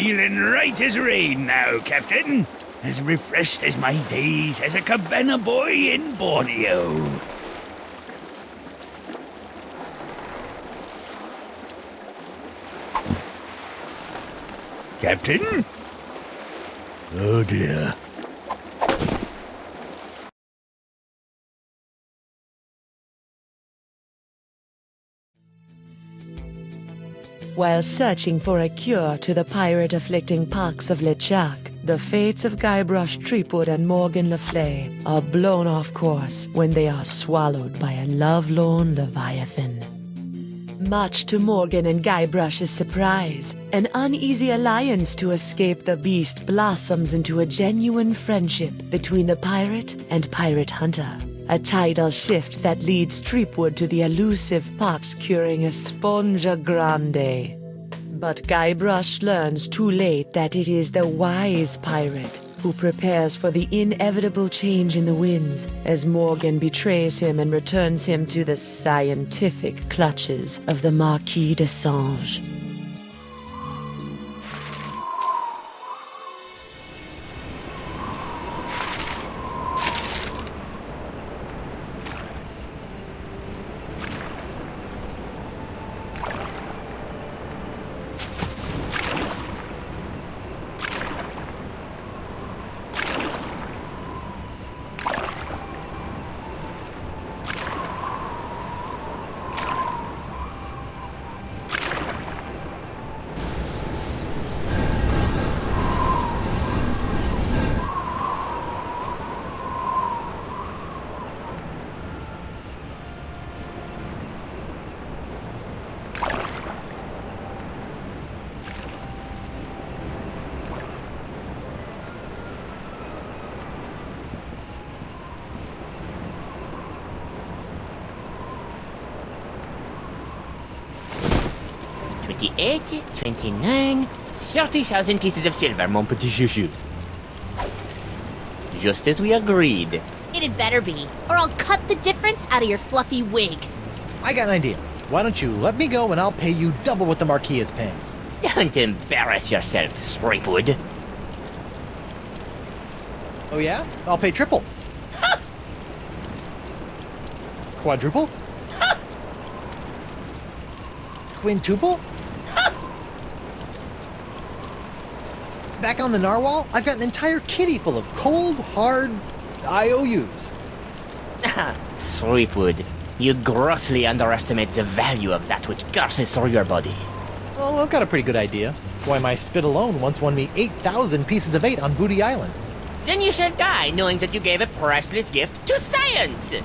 feeling right as rain now, Captain. As refreshed as my days as a cabana boy in Borneo. Captain? Oh dear. While searching for a cure to the pirate-afflicting pox of LeChuck, the fates of Guybrush Threepwood and Morgan Le Fay are blown off course when they are swallowed by a lovelorn Leviathan. Much to Morgan and Guybrush's surprise, an uneasy alliance to escape the beast blossoms into a genuine friendship between the pirate and pirate hunter. A tidal shift that leads Threepwood to the elusive pox-curing Esponja Grande. But Guybrush learns too late that it is the wise pirate who prepares for the inevitable change in the winds as Morgan betrays him and returns him to the scientific clutches of the Marquis de Sange. $28, $29, 30,000 pieces of silver, mon petit chouchou. Just as we agreed. It had better be, or I'll cut the difference out of your fluffy wig. I got an idea. Why don't you let me go and I'll pay you double what the Marquis is paying. Don't embarrass yourself, Threepwood. Oh yeah? I'll pay triple. Quadruple? Quintuple? Back on the narwhal, I've got an entire kitty full of cold, hard IOUs. Threepwood, you grossly underestimate the value of that which courses through your body. Well, I've got a pretty good idea. Why, my spit alone once won me 8,000 pieces of 8 on Booty Island. Then you shall die knowing that you gave a priceless gift to science!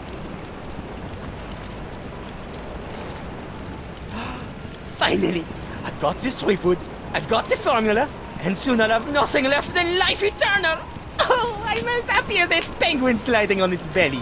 Finally! I've got this Threepwood, I've got the formula, and soon I'll have nothing left than life eternal! Oh, I'm as happy as a penguin sliding on its belly.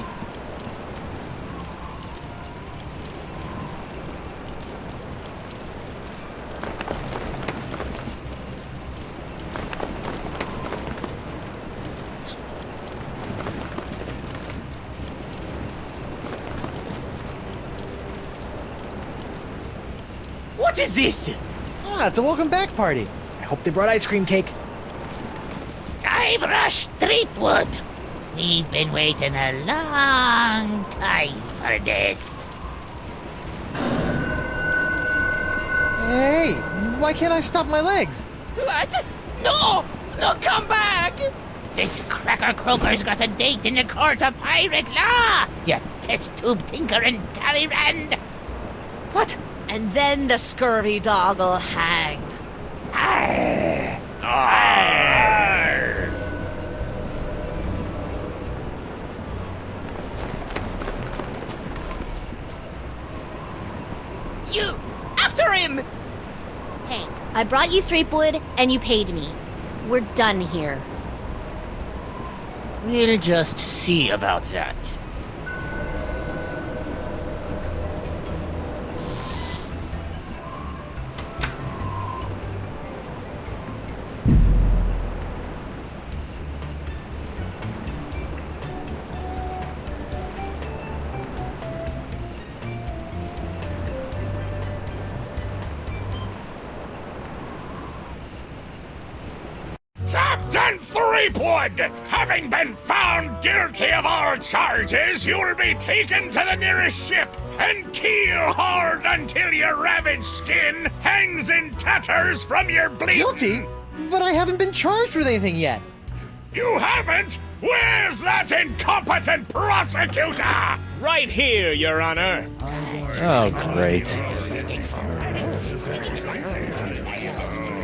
What is this? Ah, it's a welcome back party. I hope they brought ice cream cake. Guybrush Threepwood. We've been waiting a long time for this. Hey, why can't I stop my legs? What? No! No, come back! This cracker croaker's got a date in the court of pirate law, you test tube tinker and Talleyrand. What? And then the scurvy dog'll hang. Arr! Arr! You! After him! Hey, I brought you Threepwood, and you paid me. We're done here. We'll just see about that. Captain Threepwood, having been found guilty of all charges, you will be taken to the nearest ship and keel-hauled until your ravaged skin hangs in tatters from your bleeding. Guilty? But I haven't been charged with anything yet. You haven't? Where's that incompetent prosecutor? Right here, Your Honor. Oh, great.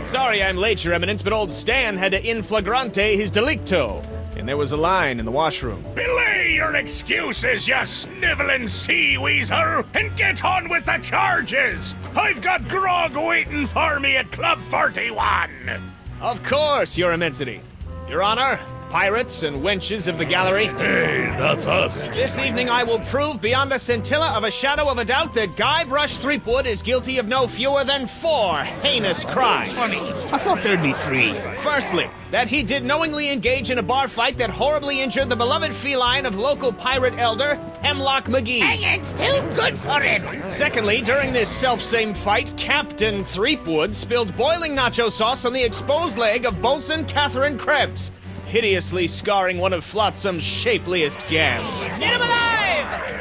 Sorry I'm late, Your Eminence, but old Stan had to in flagrante his delicto. And there was a line in the washroom. Belay your excuses, you sniveling sea weasel, and get on with the charges. I've got grog waiting for me at Club 41. Of course, Your Immensity. Your Honor, pirates and wenches of the gallery. Hey, that's us. This evening I will prove beyond a scintilla of a shadow of a doubt that Guybrush Threepwood is guilty of no fewer than 4 heinous crimes. I thought there'd be 3. Firstly, that he did knowingly engage in a bar fight that horribly injured the beloved feline of local pirate elder, Hemlock McGee. Hanging's too good for him. Secondly, during this self-same fight, Captain Threepwood spilled boiling nacho sauce on the exposed leg of Bosun Catherine Krebs, hideously scarring one of Flotsam's shapeliest gams. Get him alive!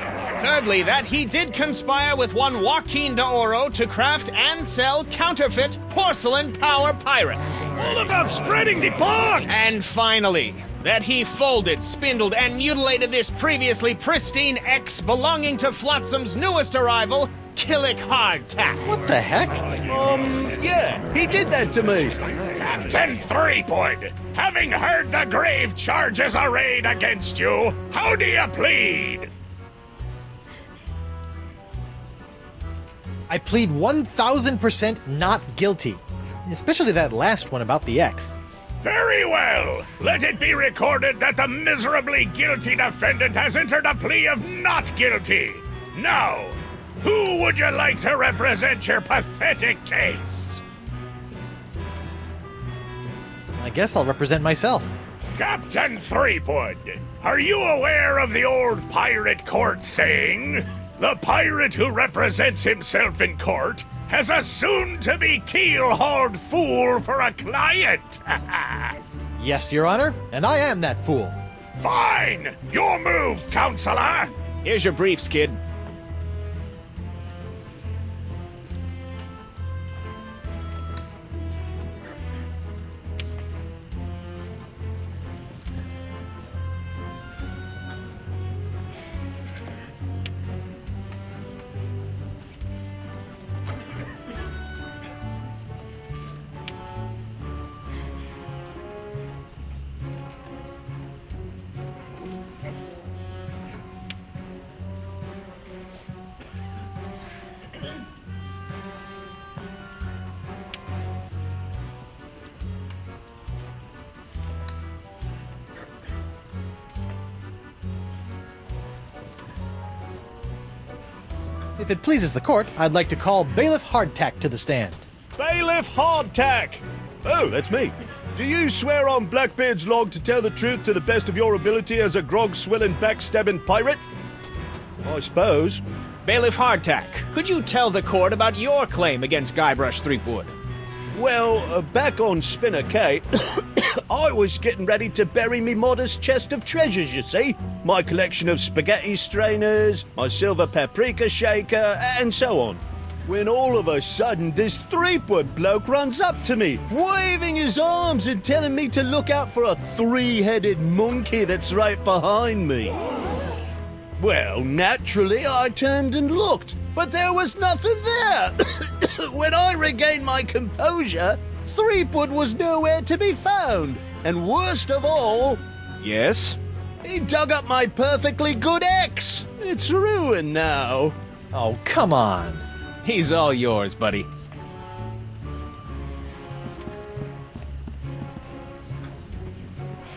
Thirdly, that he did conspire with one Joaquin de Oro to craft and sell counterfeit porcelain power pirates. All about spreading the box. And finally, that he folded, spindled, and mutilated this previously pristine ex belonging to Flotsam's newest arrival, Killick Hardtack. What the heck? Yeah, he did that to me. Captain Threepwood, having heard the grave charges arrayed against you, how do you plead? I plead 1000% not guilty. Especially that last one about the ex. Very well. Let it be recorded that the miserably guilty defendant has entered a plea of not guilty. Now, who would you like to represent your pathetic case? I guess I'll represent myself. Captain Threepwood, are you aware of the old pirate court saying, the pirate who represents himself in court has a soon-to-be keel-hauled fool for a client? Yes, Your Honor, and I am that fool. Fine! Your move, counselor! Here's your briefs, kid. If it pleases the court, I'd like to call Bailiff Hardtack to the stand. Bailiff Hardtack! Oh, that's me. Do you swear on Blackbeard's log to tell the truth to the best of your ability as a grog-swilling, backstabbing pirate? I suppose. Bailiff Hardtack, could you tell the court about your claim against Guybrush Threepwood? Well, back on Spinner Cay, I was getting ready to bury me modest chest of treasures, you see. My collection of spaghetti strainers, my silver paprika shaker, and so on. When all of a sudden this Threepwood bloke runs up to me, waving his arms and telling me to look out for a 3-headed monkey that's right behind me. Well, naturally, I turned and looked, but there was nothing there. When I regained my composure, Threepwood was nowhere to be found. And worst of all... Yes? He dug up my perfectly good ex. It's ruined now. Oh, come on. He's all yours, buddy.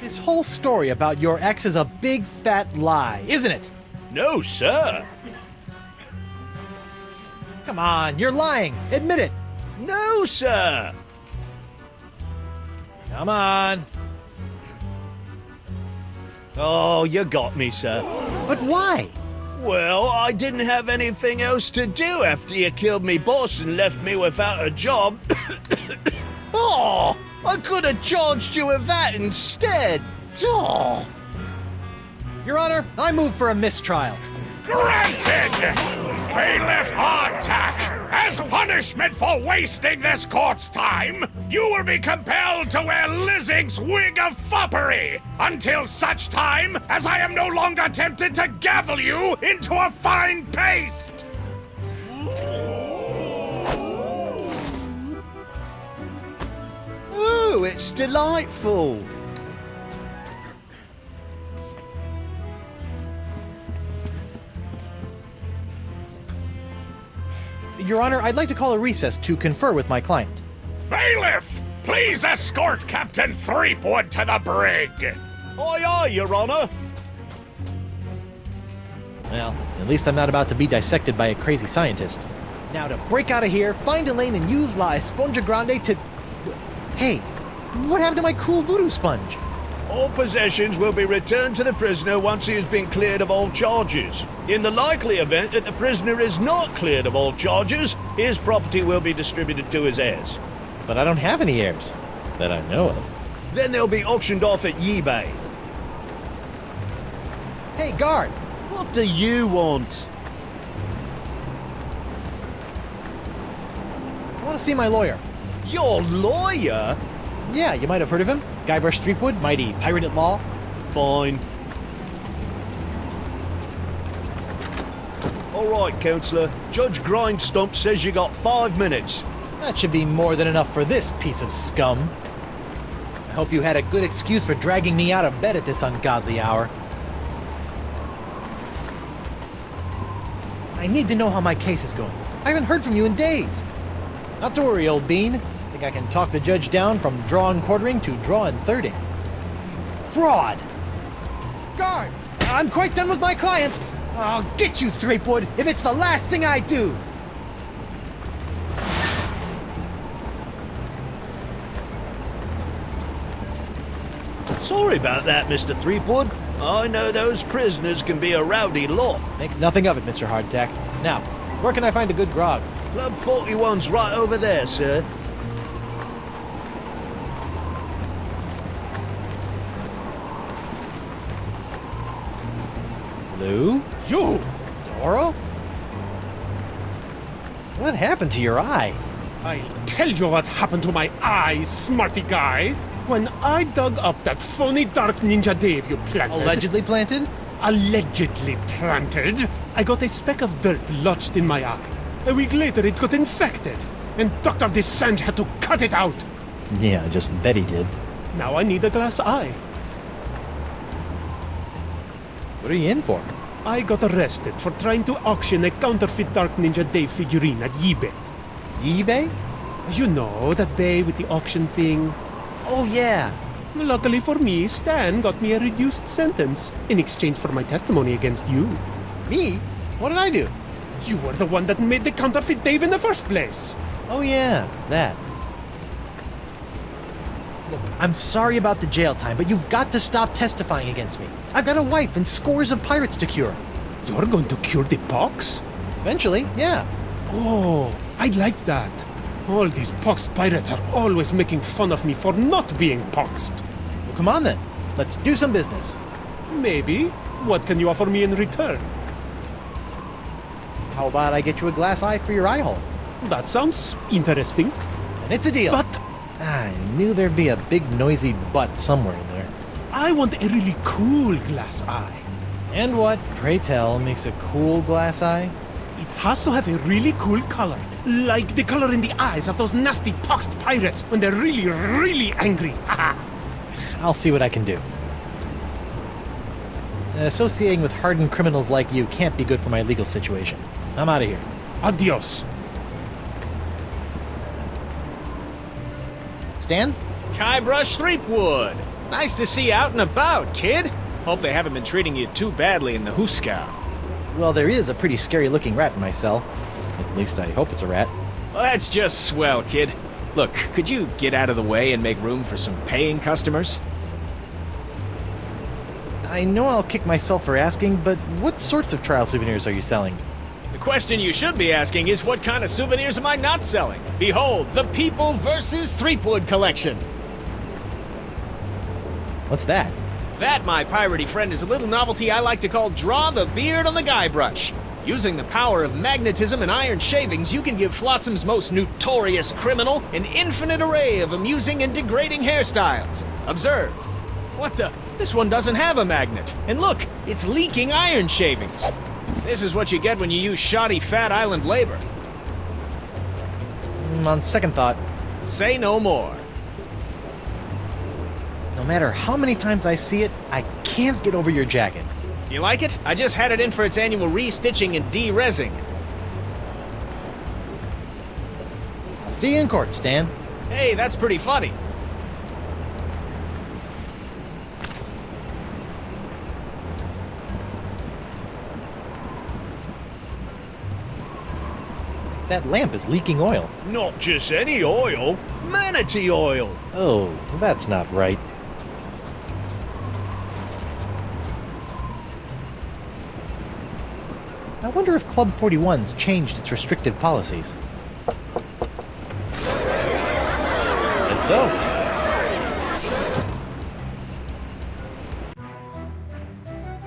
This whole story about your ex is a big fat lie, isn't it? No, sir. Come on, you're lying. Admit it. No, sir. Come on. Oh, you got me, sir. But why? Well, I didn't have anything else to do after you killed me boss and left me without a job. Oh, I could have charged you with that instead. Oh. Your Honor, I move for a mistrial. Granted! Bailiff Hardtack, as punishment for wasting this court's time, you will be compelled to wear Lizzing's wig of foppery until such time as I am no longer tempted to gavel you into a fine paste! Oh, it's delightful. Your Honor, I'd like to call a recess to confer with my client. Bailiff, please escort Captain Threepwood to the brig! Aye, aye, Your Honor. Well, at least I'm not about to be dissected by a crazy scientist. Now to break out of here, find a lane and use La Esponja Grande to... Hey, what happened to my cool voodoo sponge? All possessions will be returned to the prisoner once he has been cleared of all charges. In the likely event that the prisoner is not cleared of all charges, his property will be distributed to his heirs. But I don't have any heirs that I know of. Then they'll be auctioned off at eBay. Hey, guard! What do you want? I want to see my lawyer. Your lawyer? Yeah, you might have heard of him. Guybrush Threepwood, mighty pirate at law. Fine. All right, Counselor. Judge Grindstump says you got 5 minutes. That should be more than enough for this piece of scum. I hope you had a good excuse for dragging me out of bed at this ungodly hour. I need to know how my case is going. I haven't heard from you in days. Not to worry, old bean. I think I can talk the judge down from draw and quartering to draw and thirding. Fraud! Guard! I'm quite done with my client. I'll get you, Threepwood, if it's the last thing I do. Sorry about that, Mr. Threepwood. I know those prisoners can be a rowdy lot. Make nothing of it, Mr. Hardtack. Now, where can I find a good grog? Club 41's right over there, sir. Lou? You! Doro? What happened to your eye? I'll tell you what happened to my eye, smarty guy. When I dug up that phony Dark Ninja Dave you planted... Allegedly planted? Allegedly planted, I got a speck of dirt lodged in my eye. A week later, it got infected, and Dr. Dessange had to cut it out. Yeah, I just bet he did. Now I need a glass eye. What are you in for? I got arrested for trying to auction a counterfeit Dark Ninja Dave figurine at eBay. eBay? You know, that day with the auction thing. Oh, yeah. Luckily for me, Stan got me a reduced sentence in exchange for my testimony against you. Me? What did I do? You were the one that made the counterfeit Dave in the first place. Oh, yeah, that. Look, I'm sorry about the jail time, but you've got to stop testifying against me. I've got a wife and scores of pirates to cure. You're going to cure the pox? Eventually, yeah. Oh, I like that. All these poxed pirates are always making fun of me for not being poxed. Well, come on then. Let's do some business. Maybe. What can you offer me in return? How about I get you a glass eye for your eye hole? That sounds interesting. And it's a deal. But I knew there'd be a big noisy butt somewhere in there. I want a really cool glass eye. And what, pray tell, makes a cool glass eye? It has to have a really cool color. Like the color in the eyes of those nasty poxed pirates when they're really, really angry. I'll see what I can do. Associating with hardened criminals like you can't be good for my legal situation. I'm out of here. Adios. Stan? Guybrush Threepwood. Nice to see you out and about, kid. Hope they haven't been treating you too badly in the Hooskow. Well, there is a pretty scary-looking rat in my cell. At least I hope it's a rat. Well, that's just swell, kid. Look, could you get out of the way and make room for some paying customers? I know I'll kick myself for asking, but what sorts of trial souvenirs are you selling? The question you should be asking is what kind of souvenirs am I not selling? Behold, the People vs. Threepwood collection. What's that? That, my piratey friend, is a little novelty I like to call Draw the Beard on the Guybrush. Using the power of magnetism and iron shavings, you can give Flotsam's most notorious criminal an infinite array of amusing and degrading hairstyles. Observe. What the? This one doesn't have a magnet. And look, it's leaking iron shavings. This is what you get when you use shoddy Fat Island labor. On second thought, Say no more. no matter how many times I see it, I can't get over your jacket. You like it? I just had it in for its annual restitching and de-rezzing. I'll see you in court, Stan. Hey, that's pretty funny. That lamp is leaking oil. Not just any oil, manatee oil. Oh, that's not right. I wonder if Club 41's changed its restrictive policies. Guess so.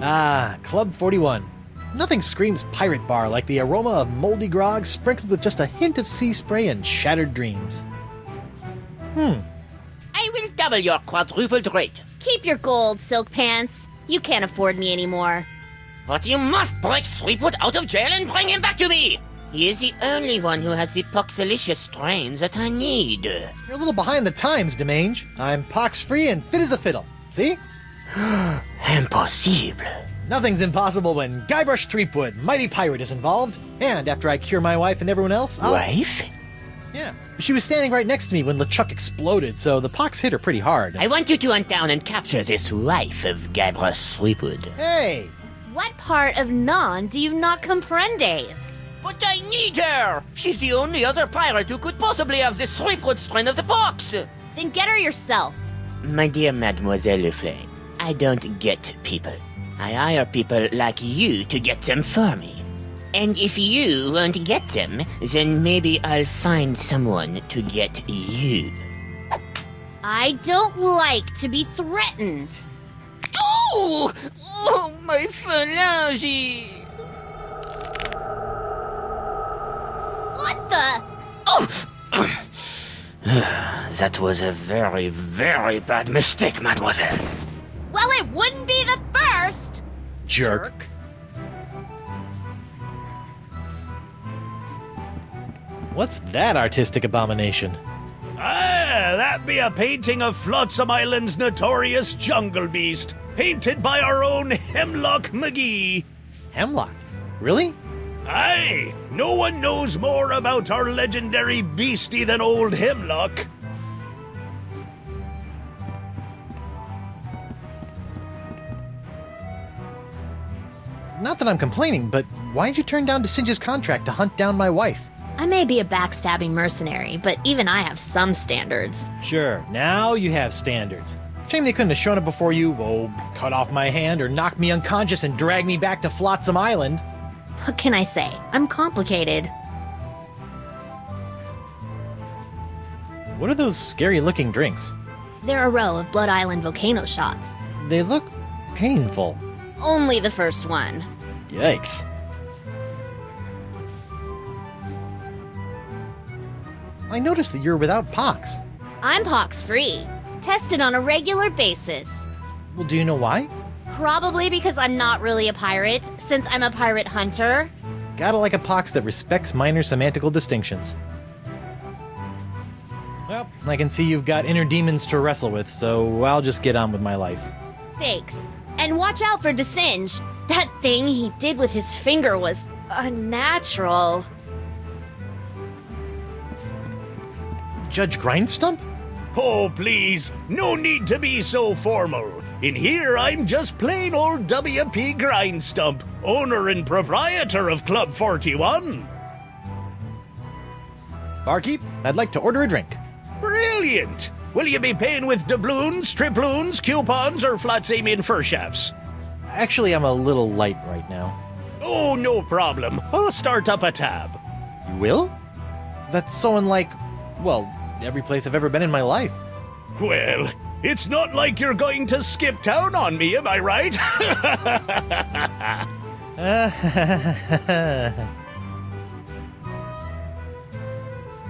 Ah, Club 41. Nothing screams pirate bar like the aroma of moldy grog sprinkled with just a hint of sea spray and shattered dreams. I will double your quadrupled rate. Keep your gold, Silk Pants. You can't afford me anymore. But you must break Threepwood out of jail and bring him back to me. He is the only one who has the poxalicious strains that I need. You're a little behind the times, Demange. I'm pox-free and fit as a fiddle. See? Impossible. Nothing's impossible when Guybrush Threepwood, mighty pirate, is involved. And after I cure my wife and everyone else, I'll... Wife? Yeah. She was standing right next to me when LeChuck exploded, so the pox hit her pretty hard. I want you to hunt down and capture this wife of Guybrush Threepwood. Hey! What part of non do you not comprendes? But I need her! She's the only other pirate who could possibly have the Threepwood strain of the pox! Then get her yourself. My dear Mademoiselle Leflay, I don't get people. I hire people like you to get them for me. And if you won't get them, then maybe I'll find someone to get you. I don't like to be threatened. Oh! Oh, my phalange! What the? Oh! That was a very, very bad mistake, mademoiselle. Well, it wouldn't be the first. Jerk. What's that artistic abomination? Ah, that be a painting of Flotsam Island's notorious jungle beast, painted by our own Hemlock McGee. Hemlock? Really? Aye, no one knows more about our legendary beastie than old Hemlock. Not that I'm complaining, but why'd you turn down DeSinge's contract to hunt down my wife? I may be a backstabbing mercenary, but even I have some standards. Sure, now you have standards. Shame they couldn't have shown up before you, cut off my hand or knocked me unconscious and dragged me back to Flotsam Island. What can I say? I'm complicated. What are those scary-looking drinks? They're a row of Blood Island volcano shots. They look painful. Only the first one. Yikes. I noticed that you're without pox. I'm pox-free. Tested on a regular basis. Well, do you know why? Probably because I'm not really a pirate, since I'm a pirate hunter. Gotta like a pox that respects minor semantical distinctions. Well, I can see you've got inner demons to wrestle with, so I'll just get on with my life. Thanks. And watch out for DeSinge. That thing he did with his finger was unnatural. Judge Grindstump? Oh, please, no need to be so formal. In here, I'm just plain old W.P. Grindstump, owner and proprietor of Club 41. Barkeep, I'd like to order a drink. Brilliant! Will you be paying with doubloons, triploons, coupons, or flat in fur shafts? Actually, I'm a little light right now. Oh, no problem. I'll start up a tab. You will? That's so unlike, well, every place I've ever been in my life. Well, it's not like you're going to skip town on me, am I right?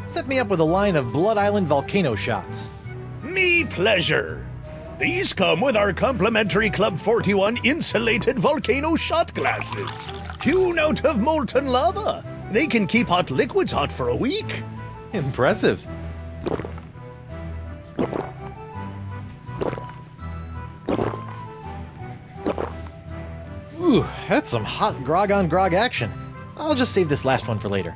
Set me up with a line of Blood Island volcano shots. Me pleasure. These come with our complimentary Club 41 insulated volcano shot glasses. Hewn out of molten lava. They can keep hot liquids hot for a week. Impressive. Ooh, that's some hot grog on grog action. I'll just save this last one for later.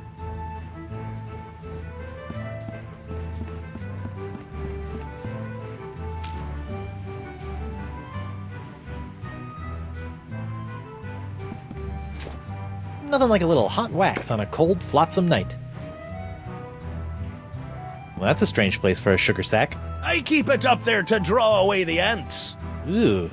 Nothing like a little hot wax on a cold, flotsam night. Well, that's a strange place for a sugar sack. I keep it up there to draw away the ants. Ooh.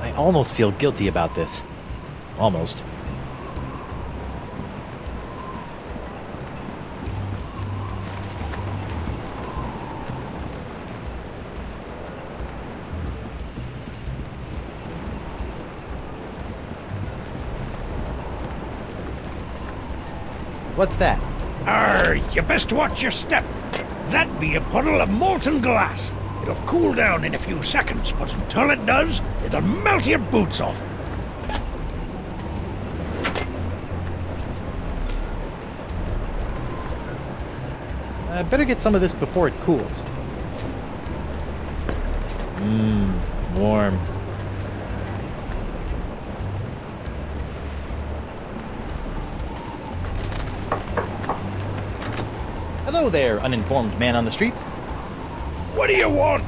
I almost feel guilty about this. Almost. What's that? You best watch your step. That be a puddle of molten glass. It'll cool down in a few seconds, but until it does, it'll melt your boots off. I better get some of this before it cools. Warm. Hello there, uninformed man on the street. What do you want?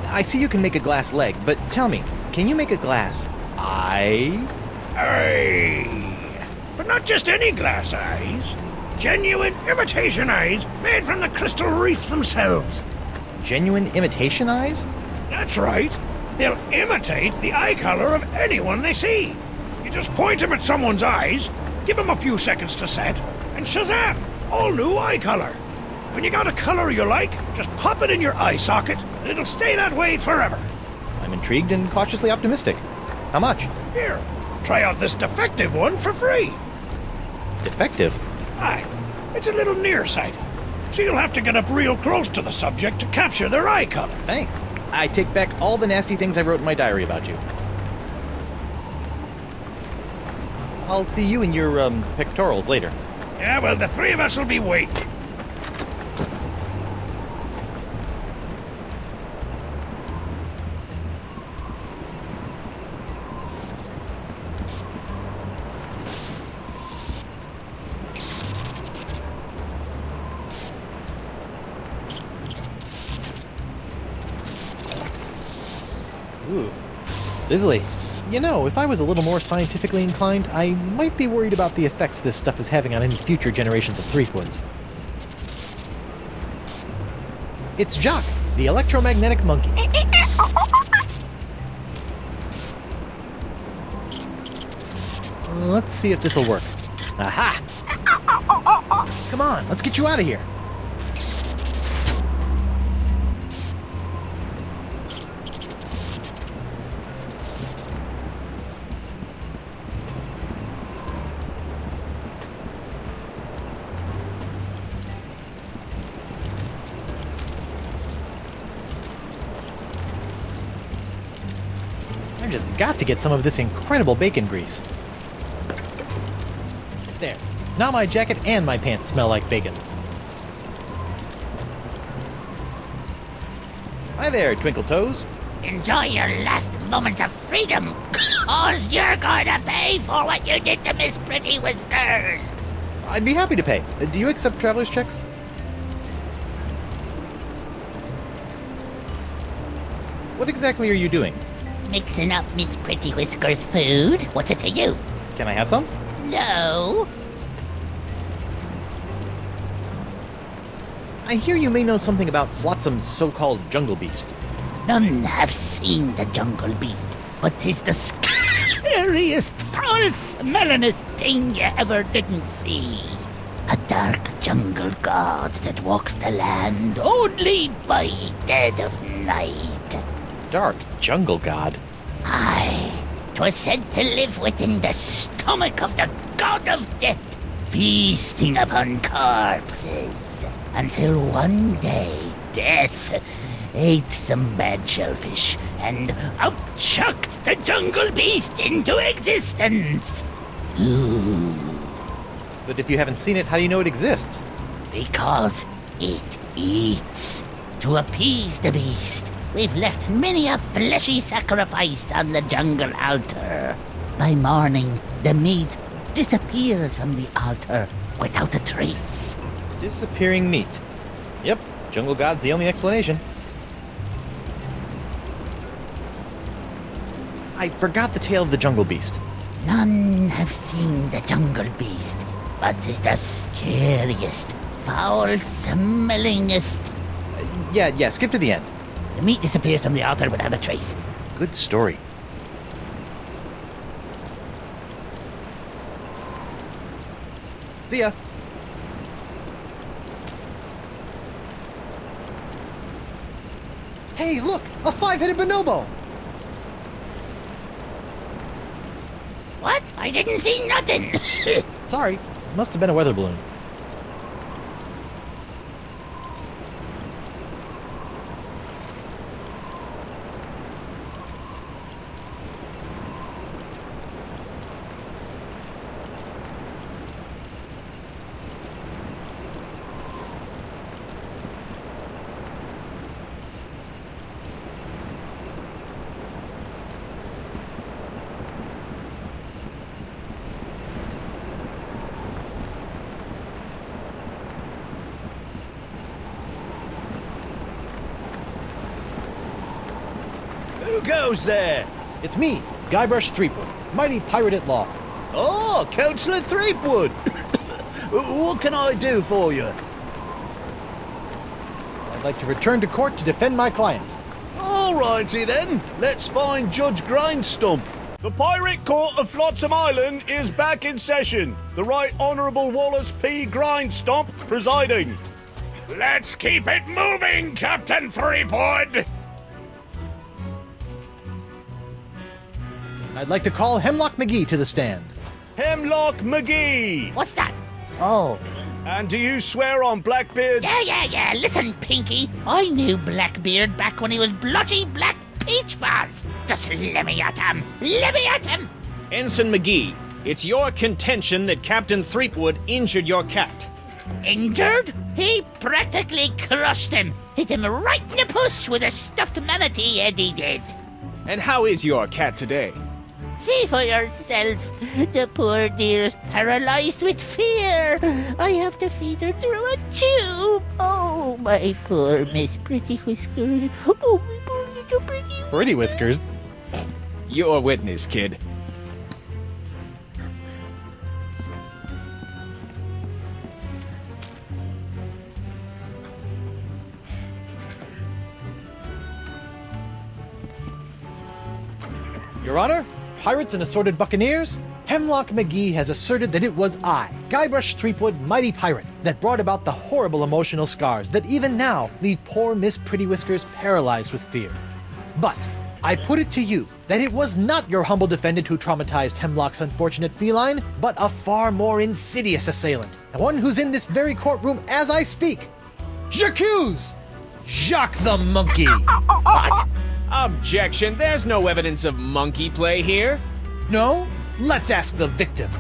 I see you can make a glass leg, but tell me, can you make a glass eye? Aye. But not just any glass eyes. Genuine imitation eyes made from the crystal reef themselves. Genuine imitation eyes? That's right. They'll imitate the eye color of anyone they see. You just point them at someone's eyes, give them a few seconds to set, and shazam! All new eye color. When you got a color you like, just pop it in your eye socket, and it'll stay that way forever. I'm intrigued and cautiously optimistic. How much? Here, try out this defective one for free. Defective? Aye, it's a little nearsighted, so you'll have to get up real close to the subject to capture their eye color. Thanks. I take back all the nasty things I wrote in my diary about you. I'll see you in your, pectorals later. Yeah, well, the three of us will be waiting. Ooh. Sizzly. You know, if I was a little more scientifically inclined, I might be worried about the effects this stuff is having on any future generations of Threepwoods. It's Jock, the electromagnetic monkey. Let's see if this'll work. Aha! Come on, let's get you out of here. I've just got to get some of this incredible bacon grease. There. Now my jacket and my pants smell like bacon. Hi there, Twinkle Toes. Enjoy your last moments of freedom, cause you're going to pay for what you did to Miss Pretty Whiskers. I'd be happy to pay. Do you accept traveler's checks? What exactly are you doing? Mixing up Miss Pretty Whiskers' food. What's it to you? Can I have some? No, I hear you may know something about Flotsam's so-called jungle beast. None have seen the jungle beast, but 'tis the scariest, foul-smellingest thing you ever didn't see. A dark jungle god that walks the land only by dead of night. Dark jungle god? Aye, 'twas said to live within the stomach of the god of death, feasting upon corpses, until one day death ate some bad shellfish and outchucked the jungle beast into existence. But if you haven't seen it, how do you know it exists? Because it eats. To appease the beast, we've left many a fleshy sacrifice on the jungle altar. By morning, the meat disappears from the altar without a trace. Disappearing meat. Yep, jungle god's the only explanation. I forgot the tale of the jungle beast. None have seen the jungle beast, but 'tis the scariest, foul-smellingest. Yeah, skip to the end. The meat disappears from the altar without a trace. Good story. See ya. Hey, look! A five-headed bonobo! What? I didn't see nothing. Sorry, must have been a weather balloon. Who goes there? It's me, Guybrush Threepwood, mighty pirate at law. Oh, Councillor Threepwood. What can I do for you? I'd like to return to court to defend my client. All righty then. Let's find Judge Grindstump. The Pirate Court of Flotsam Island is back in session. The Right Honourable Wallace P. Grindstump presiding. Let's keep it moving, Captain Threepwood! I'd like to call Hemlock McGee to the stand. Hemlock McGee. What's that? Oh. And do you swear on Blackbeard's... Yeah. Listen, Pinky. I knew Blackbeard back when he was blotchy black peach fuzz. Just let me at him. Ensign McGee, it's your contention that Captain Threepwood injured your cat. Injured? He practically crushed him. Hit him right in the puss with a stuffed manatee, Eddie did. And how is your cat today? See for yourself. The poor dear is paralyzed with fear. I have to feed her through a tube. Oh, my poor Miss Pretty Whiskers. Oh, my poor little Pretty. Pretty Whiskers? Your witness, kid. Your Honor, pirates and assorted buccaneers, Hemlock McGee has asserted that it was I, Guybrush Threepwood, mighty pirate, that brought about the horrible emotional scars that even now leave poor Miss Pretty Whiskers paralyzed with fear. But I put it to you that it was not your humble defendant who traumatized Hemlock's unfortunate feline, but a far more insidious assailant, and one who's in this very courtroom as I speak. J'accuse Jacques the Monkey! What? Objection, there's no evidence of monkey play here. No? Let's ask the victim.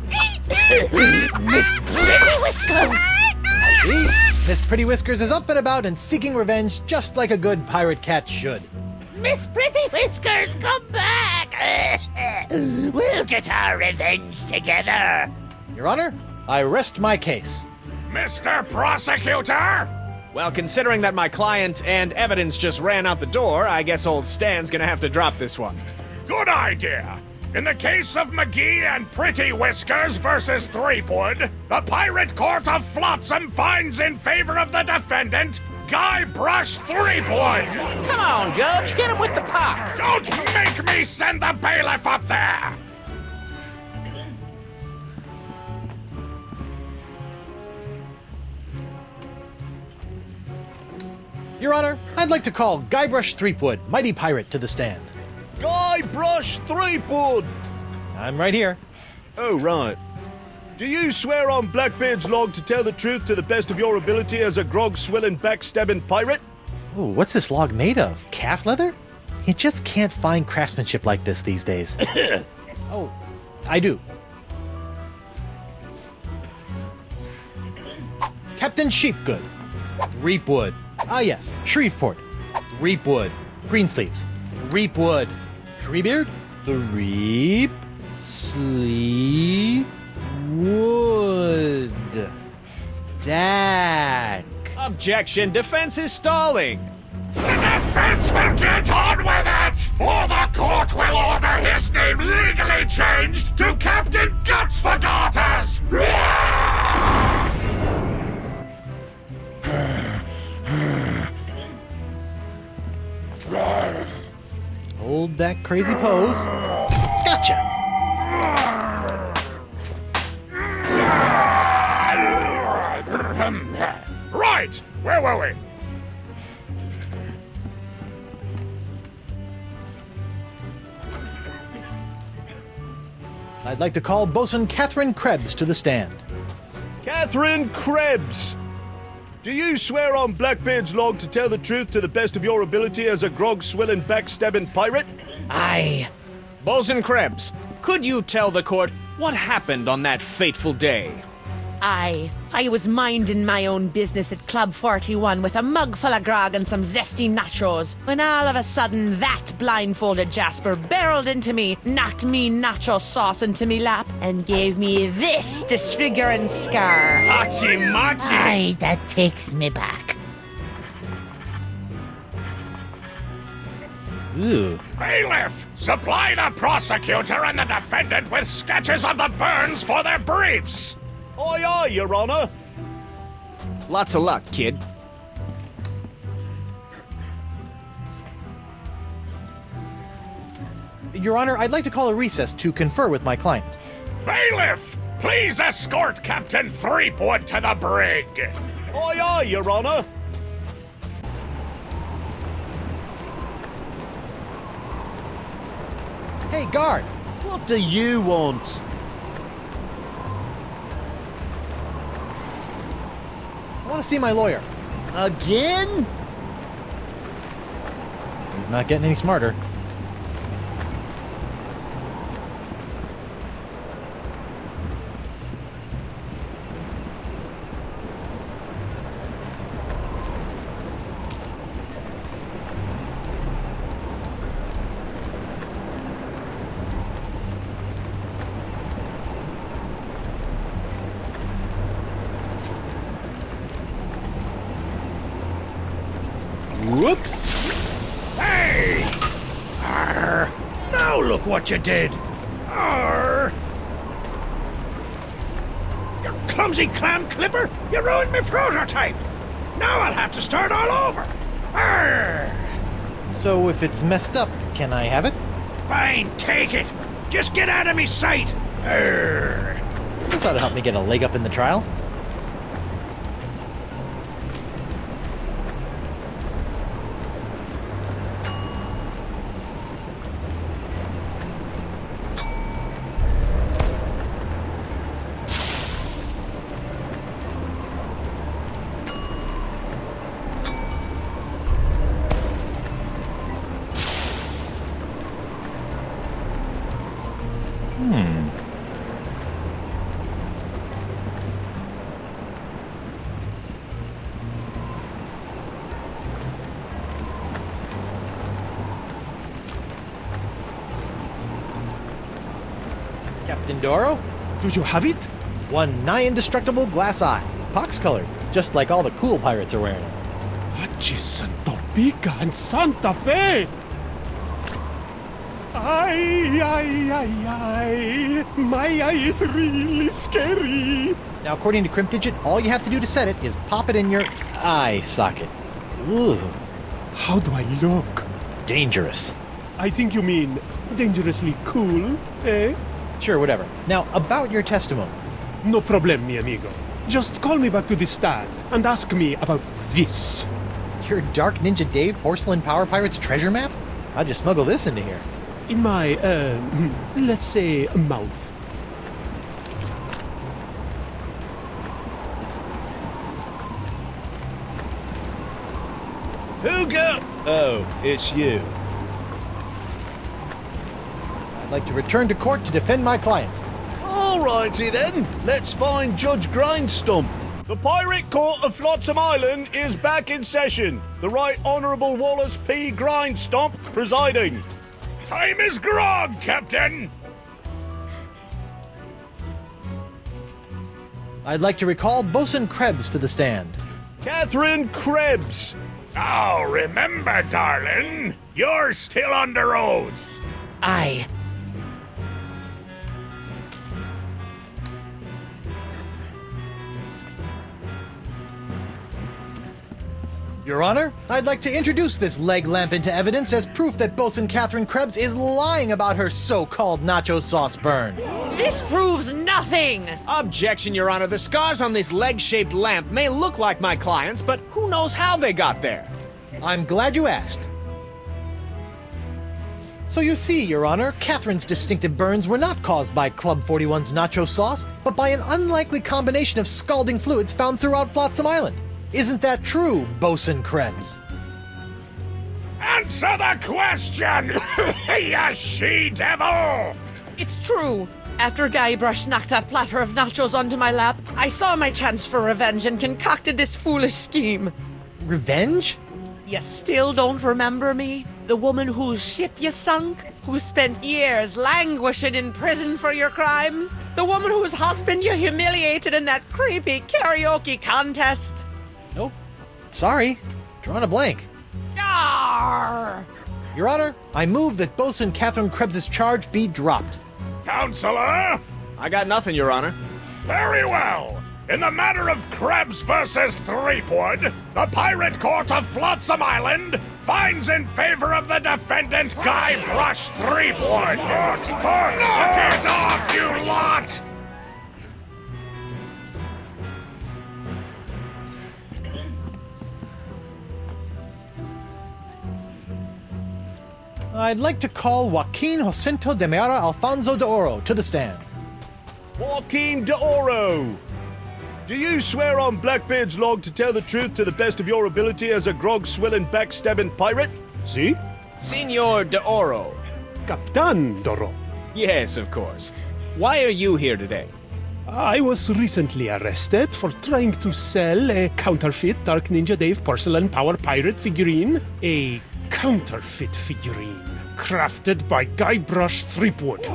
Miss Pretty Whiskers! See? Miss Pretty Whiskers is up and about and seeking revenge just like a good pirate cat should. Miss Pretty Whiskers, come back! We'll get our revenge together. Your Honor, I rest my case. Mr. Prosecutor! Well, considering that my client and evidence just ran out the door, I guess old Stan's gonna have to drop this one. Good idea. In the case of McGee and Pretty Whiskers versus Threepwood, the Pirate Court of Flotsam finds in favor of the defendant, Guybrush Threepwood. Come on, Judge, hit him with the pox. Don't make me send the bailiff up there! Your Honor, I'd like to call Guybrush Threepwood, mighty pirate, to the stand. Guybrush Threepwood! I'm right here. Oh, right. Do you swear on Blackbeard's log to tell the truth to the best of your ability as a grog-swilling, backstabbing pirate? Oh, what's this log made of? Calf leather? You just can't find craftsmanship like this these days. Oh, I do. Captain Sheepgood. Threepwood. Ah, yes. Shreveport. Threepwood. Greensleeves. Threepwood. Treebeard. Threep. Sleep. Wood. Stack. Objection, defense is stalling. The defense will get on with it, or the court will order his name legally changed to Captain Guts Forgotters! Hold that crazy pose. Gotcha! Right! Where were we? I'd like to call Bosun Catherine Krebs to the stand. Catherine Krebs! Do you swear on Blackbeard's log to tell the truth to the best of your ability as a grog-swilling, backstabbing pirate? Aye. Bosun Krebs, could you tell the court what happened on that fateful day? I was minding my own business at Club 41 with a mug full of grog and some zesty nachos, when all of a sudden that blindfolded Jasper barreled into me, knocked me nacho sauce into me lap, and gave me this disfiguring scar. Hachi machi! Aye, that takes me back. Ooh. Bailiff, supply the prosecutor and the defendant with sketches of the burns for their briefs! Aye, aye, Your Honor. Lots of luck, kid. Your Honor, I'd like to call a recess to confer with my client. Bailiff, please escort Captain Threepwood to the brig! Aye, aye, Your Honor. Hey, guard! What do you want? I want to see my lawyer. Again? He's not getting any smarter. Whoops! Hey! Arr! Now look what you did! Arr! You clumsy clam clipper! You ruined my prototype! Now I'll have to start all over! Arr! So if it's messed up, can I have it? Fine, take it! Just get out of me sight! Arr! This ought to help me get a leg up in the trial. Captain Doro? Do you have it? One nigh indestructible glass eye. Pox-colored, just like all the cool pirates are wearing it. Achis Santo Pica and Santa Fe! Aye. My eye is really scary. Now, according to Cryptdigit, all you have to do to set it is pop it in your eye socket. Ooh, How do I look? dangerous. I think you mean dangerously cool, eh? Sure, whatever. Now, about your testimony. No problem, mi amigo. Just call me back to the stand and ask me about this. Your Dark Ninja Dave Porcelain Power Pirates treasure map? How'd you smuggle this into here? In my, let's say, mouth. Hugo! Oh, it's you. I'd like to return to court to defend my client. Alrighty then, let's find Judge Grindstump. The Pirate Court of Flotsam Island is back in session. The Right Honourable Wallace P. Grindstump presiding. Time is grog, Captain. I'd like to recall Bosun Krebs to the stand. Catherine Krebs. Now remember, darling, you're still under oath. Aye. Your Honor, I'd like to introduce this leg lamp into evidence as proof that Bosun Catherine Krebs is lying about her so-called nacho sauce burn. This proves nothing! Objection, Your Honor. The scars on this leg-shaped lamp may look like my client's, but who knows how they got there? I'm glad you asked. So you see, Your Honor, Catherine's distinctive burns were not caused by Club 41's nacho sauce, but by an unlikely combination of scalding fluids found throughout Flotsam Island. Isn't that true, Bosun Krebs? Answer the question, you she-devil! It's true. After Guybrush knocked that platter of nachos onto my lap, I saw my chance for revenge and concocted this foolish scheme. Revenge? You still don't remember me? The woman whose ship you sunk? Who spent years languishing in prison for your crimes? The woman whose husband you humiliated in that creepy karaoke contest? Nope. Sorry. Drawing a blank. Arr! Your Honor, I move that Bosun Catherine Krebs' charge be dropped. Counselor? I got nothing, Your Honor. Very well. In the matter of Krebs versus Threepwood, the Pirate Court of Flotsam Island finds in favor of the defendant Guybrush Threepwood. Knock it off, you lot! I'd like to call Joaquin Jacinto de Meara Alfonso de Oro to the stand. Joaquin de Oro. Do you swear on Blackbeard's log to tell the truth to the best of your ability as a grog-swilling, backstabbing pirate? See? Senor de Oro. Captain Doro. Yes, of course. Why are you here today? I was recently arrested for trying to sell a counterfeit Dark Ninja Dave Porcelain Power Pirate figurine. A counterfeit figurine crafted by Guybrush Threepwood.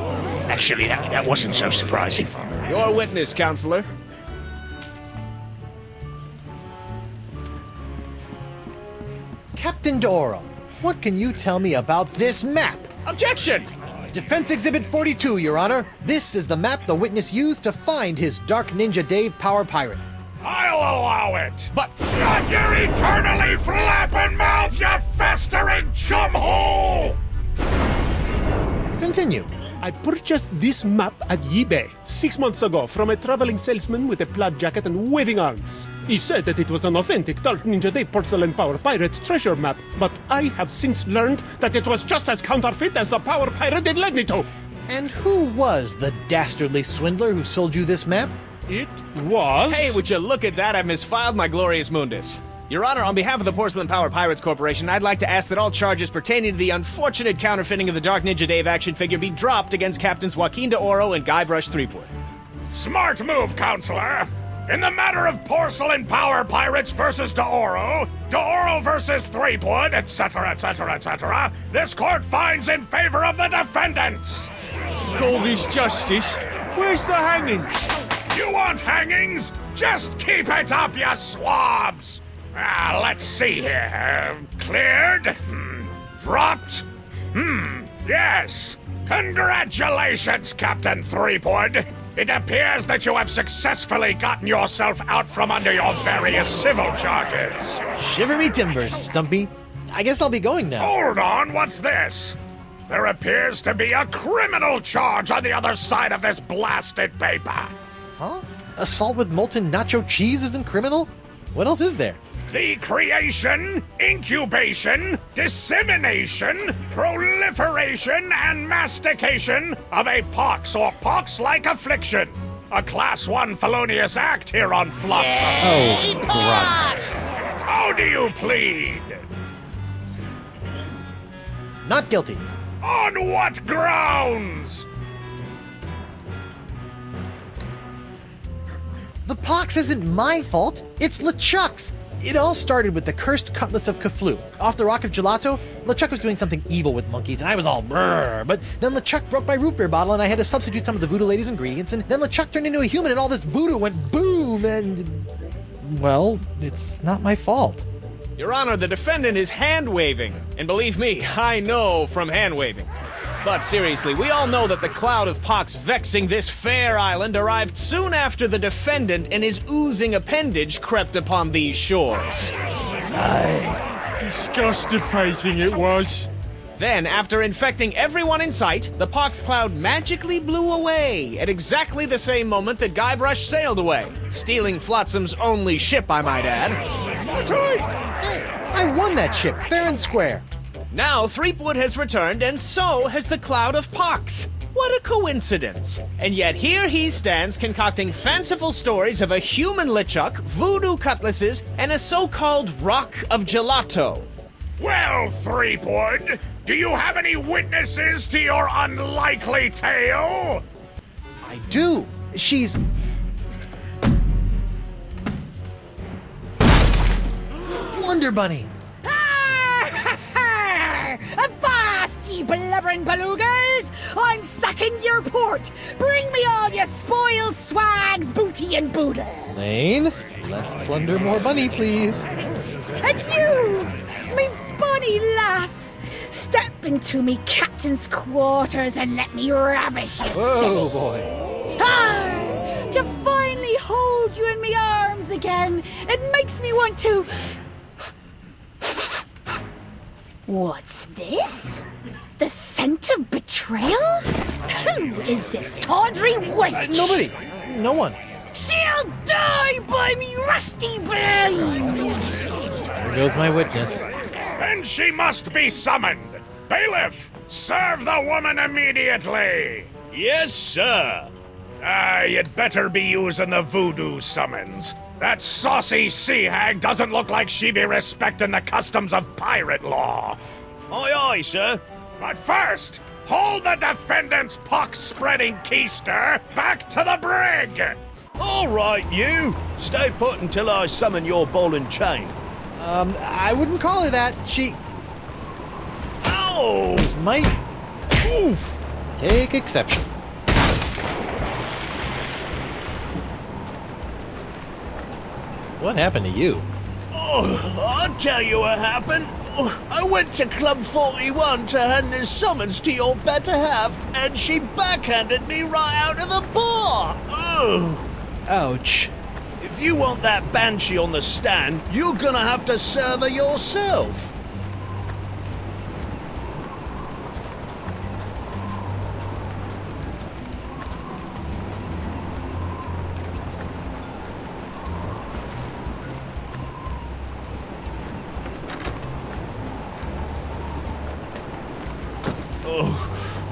Actually, that wasn't so surprising. Your witness, Counselor. Captain de Oro, what can you tell me about this map? Objection! Defense Exhibit 42, Your Honor. This is the map the witness used to find his Dark Ninja Dave Power Pirate. I'll allow it. But shut your eternally flapping mouth, you festering chumhole! Continue. I purchased this map at eBay 6 months ago from a traveling salesman with a plaid jacket and waving arms. He said that it was an authentic Dark Ninja Dave Porcelain Power Pirate's treasure map, but I have since learned that it was just as counterfeit as the Power Pirate it led me to. And who was the dastardly swindler who sold you this map? It was... Hey, would you look at that? I've misfiled my glorious mundus. Your Honor, on behalf of the Porcelain Power Pirates Corporation, I'd like to ask that all charges pertaining to the unfortunate counterfeiting of the Dark Ninja Dave action figure be dropped against Captains Joaquin de Oro and Guybrush Threepwood. Smart move, Counselor. In the matter of Porcelain Power Pirates versus de Oro versus Threepwood, etc., etc., etc., this court finds in favor of the defendants. Call this justice? Where's the hangings? You want hangings? Just keep it up, you swabs! Let's see here. Cleared? Dropped? Yes. Congratulations, Captain Threepwood! It appears that you have successfully gotten yourself out from under your various civil charges. Shiver me timbers, Stumpy. I guess I'll be going now. Hold on, what's this? There appears to be a criminal charge on the other side of this blasted paper. Huh? Assault with molten nacho cheese isn't criminal? What else is there? The creation, incubation, dissemination, proliferation, and mastication of a pox or pox-like affliction. A Class 1 felonious act here on Flotsam. Oh, gross. How do you plead? Not guilty. On what grounds? The pox isn't my fault. It's LeChuck's. It all started with the cursed cutlass of Cthulhu. Off the Rock of Gelato, LeChuck was doing something evil with monkeys, and I was all brrr. But then LeChuck broke my root beer bottle, and I had to substitute some of the voodoo lady's ingredients, and then LeChuck turned into a human, and all this voodoo went boom, and... well, it's not my fault. Your Honor, the defendant is hand-waving. And believe me, I know from hand-waving. But seriously, we all know that the cloud of pox vexing this fair island arrived soon after the defendant and his oozing appendage crept upon these shores. Disgusting it was. Then, after infecting everyone in sight, the pox cloud magically blew away at exactly the same moment that Guybrush sailed away, stealing Flotsam's only ship, I might add. That's right! Hey, I won that ship, fair and square. Now, Threepwood has returned, and so has the Cloud of Pox. What a coincidence. And yet here he stands concocting fanciful stories of a human LeChuck, voodoo cutlasses, and a so-called Rock of Gelato. Well, Threepwood, do you have any witnesses to your unlikely tale? I do. She's... Wonder Bunny. Avast, ye blubbering belugas! I'm sacking your port! Bring me all your spoils, swags, booty, and boodle! Lane, less plunder, more bunny, please. And you, me bonny lass, step into me captain's quarters and let me ravish you, Oh, silly. boy. Ah, to finally hold you in me arms again, it makes me want to... What's this? The scent of betrayal? Who is this tawdry wench? Nobody. No one. She'll die by me rusty blade! There goes my witness. Then she must be summoned. Bailiff, serve the woman immediately. Yes, sir. You'd better be using the voodoo summons. That saucy sea hag doesn't look like she be respecting the customs of pirate law. Aye, aye, sir. But first, hold the defendant's pox-spreading keister back to the brig. All right, you. Stay put until I summon your ball and chain. I wouldn't call her that. She Ow! might... Oof. Take exception. What happened to you? Oh, I'll tell you what happened. I went to Club 41 to hand this summons to your better half, and she backhanded me right out of the bar. Oh. Ouch. If you want that banshee on the stand, you're gonna have to serve her yourself.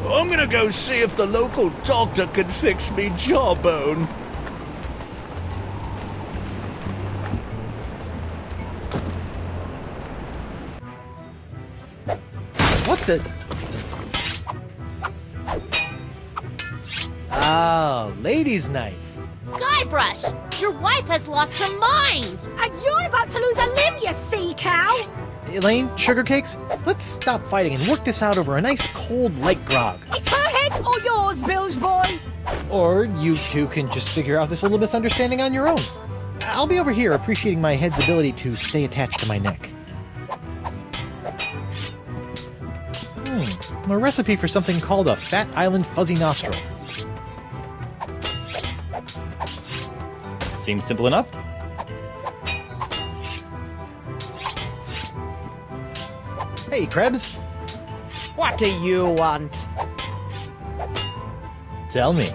I'm gonna go see if the local doctor can fix me jawbone. What the... Oh, ladies' night. Guybrush, your wife has lost her mind! And you're about to lose a limb, you sea cow! Elaine, sugar cakes, let's stop fighting and work this out over a nice cold light grog. It's her head or yours, bilge boy! Or you two can just figure out this little misunderstanding on your own. I'll be over here appreciating my head's ability to stay attached to my neck. A recipe for something called a Fat Island Fuzzy Nostril. Seems simple enough. Hey, Krebs. What do you want? Tell me,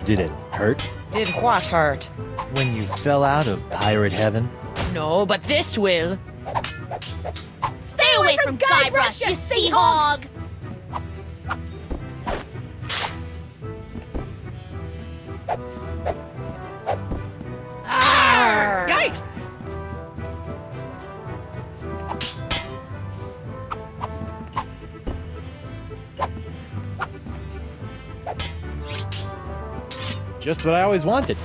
did it hurt Did what hurt? when you fell out of pirate heaven? No, but this will. Stay away from Guybrush, you sea hog! Yikes! Just what I always wanted.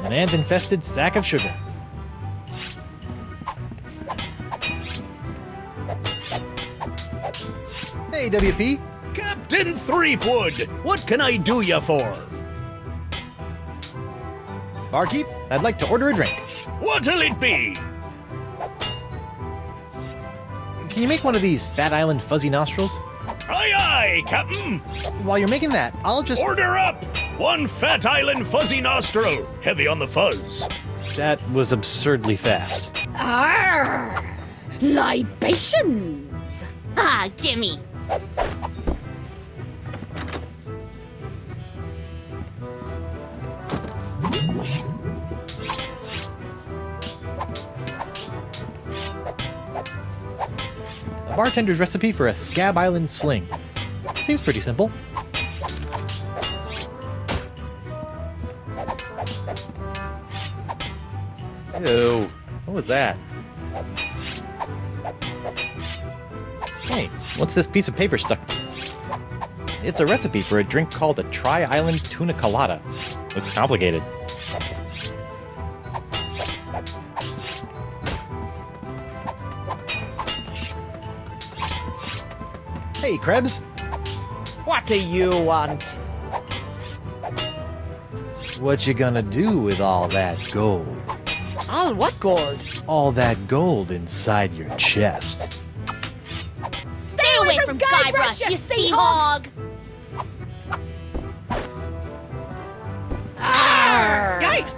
An ant-infested sack of sugar. Hey, WP. Captain Threepwood, what can I do you for? Barkeep, I'd like to order a drink. What'll it be? Can you make one of these Fat Island Fuzzy Nostrils? Aye, aye, Captain. While you're making that, I'll just... Order up. 1 Fat Island Fuzzy Nostril, heavy on the fuzz. That was absurdly fast. Arr! Libations! Ah, gimme. A bartender's recipe for a Scab Island Sling. Seems pretty simple. Ew, what was that? Hey, what's this piece of paper stuck? It's a recipe for a drink called a Tri-Island Tuna Colada. Looks complicated. Hey, Krebs. What do you want? What you gonna do with all that gold? All what gold? All that gold inside your chest. Stay away from Guybrush, you sea hog! Yikes!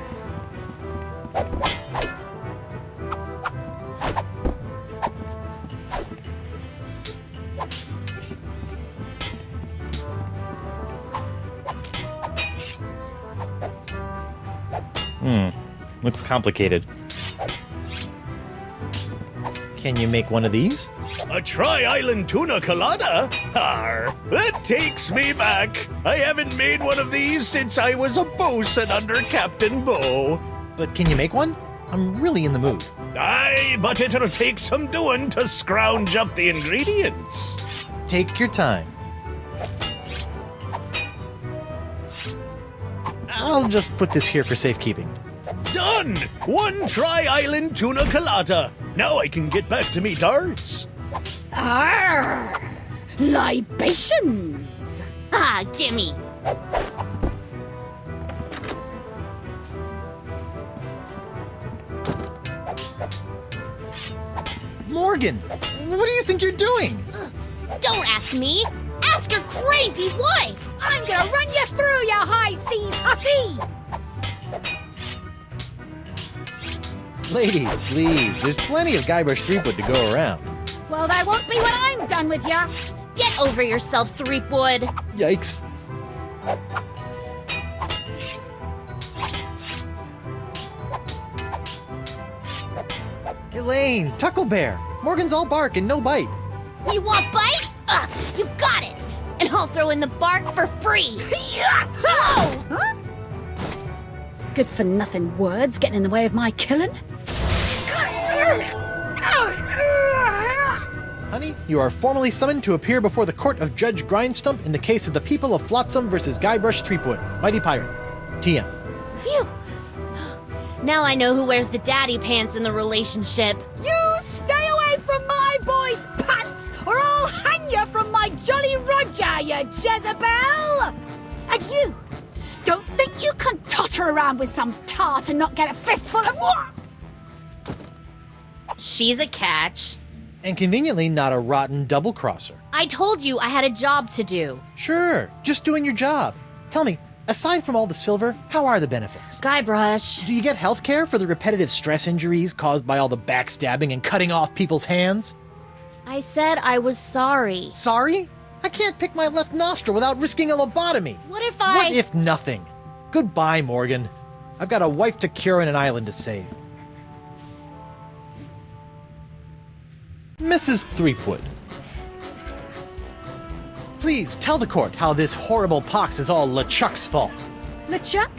Looks complicated. Can you make one of these? A Tri-Island Tuna Colada? Arr, that takes me back. I haven't made one of these since I was a bosun under Captain Bow. But can you make one? I'm really in the mood. Aye, but it'll take some doing to scrounge up the ingredients. Take your time. I'll just put this here for safekeeping. Done! 1 Tri-Island Tuna Colada. Now I can get back to me darts. Arr! Libations! Ah, gimme. Morgan, what do you think you're doing? Don't ask me. Ask your crazy wife. I'm gonna run you through, you high seas hussy! Ladies, please, there's plenty of Guybrush Threepwood to go around. Well, that won't be when I'm done with ya. Get over yourself, Threepwood. Yikes. Elaine, Tucklebear, Morgan's all bark and no bite. You want bite? You got it. And I'll throw in the bark for free. Whoa! Huh? Good for nothing words getting in the way of my killing. Honey, you are formally summoned to appear before the court of Judge Grindstump in the case of the people of Flotsam versus Guybrush Threepwood, Mighty Pirate. TM. Phew. Now I know who wears the daddy pants in the relationship. You stay away from my boy's pants, or I'll hang you from my Jolly Roger, you Jezebel! And you, don't think you can totter around with some tart and not get a fistful of what? She's a catch. And conveniently not a rotten double-crosser. I told you I had a job to do. Sure, just doing your job. Tell me, aside from all the silver, how are the benefits? Guybrush. Do you get health care for the repetitive stress injuries caused by all the backstabbing and cutting off people's hands? I said I was sorry. Sorry? I can't pick my left nostril without risking a lobotomy. What if What if nothing? Goodbye, Morgan. I've got a wife to cure and an island to save. Mrs. Threepwood, please tell the court how this horrible pox is all LeChuck's fault. LeChuck?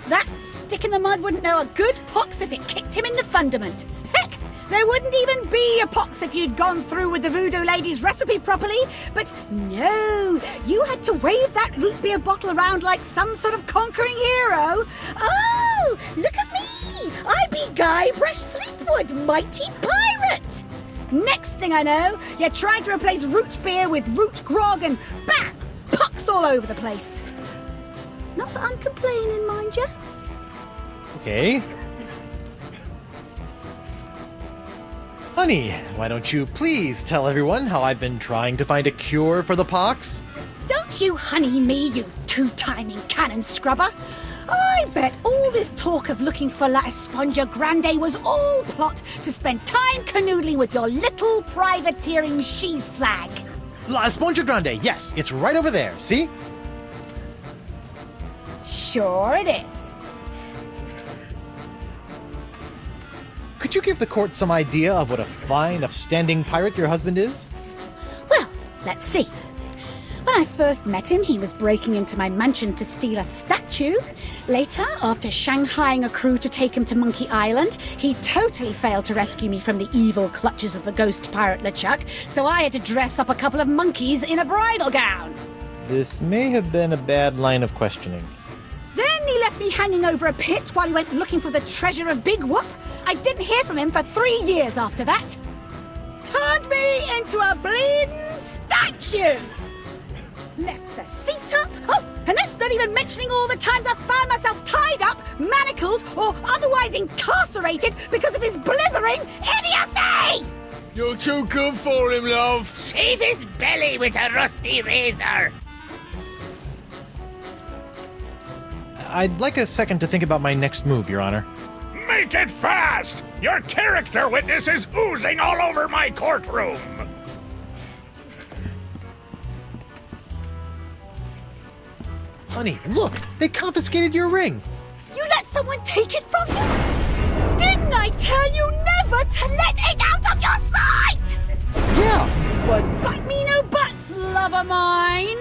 That stick in the mud wouldn't know a good pox if it kicked him in the fundament. Heck, there wouldn't even be a pox if you'd gone through with the voodoo lady's recipe properly. But no, you had to wave that root beer bottle around like some sort of conquering hero. Oh, look at me! I be Guybrush Threepwood, mighty pirate! Next thing I know, you're trying to replace root beer with root grog and bam! Pucks all over the place. Not that I'm complaining, mind you. Okay. Honey, why don't you please tell everyone how I've been trying to find a cure for the pox? Don't you honey me, you two-timing cannon scrubber. I bet all this talk of looking for La Esponja Grande was all plot to spend time canoodling with your little privateering she-slag. La Esponja Grande, yes, it's right over there, see? Sure it is. Could you give the court some idea of what a fine, upstanding pirate your husband is? Well, let's see. When I first met him, he was breaking into my mansion to steal a statue. Later, after shanghaiing a crew to take him to Monkey Island, he totally failed to rescue me from the evil clutches of the ghost pirate LeChuck, so I had to dress up a couple of monkeys in a bridal gown. This may have been a bad line of questioning. Then he left me hanging over a pit while he went looking for the treasure of Big Whoop. I didn't hear from him for 3 years after that. Turned me into a bleeding statue. Left the seat up. Oh, and that's not even mentioning all the times I've found myself tied up, manacled, or otherwise incarcerated because of his blithering idiocy! You're too good for him, love. Shave his belly with a rusty razor. I'd like a second to think about my next move, Your Honor. Make it fast! Your character witness is oozing all over my courtroom! Honey, look! They confiscated your ring! You let someone take it from you? Didn't I tell you never to let it out of your sight? Yeah, but... But me no buts, love of mine.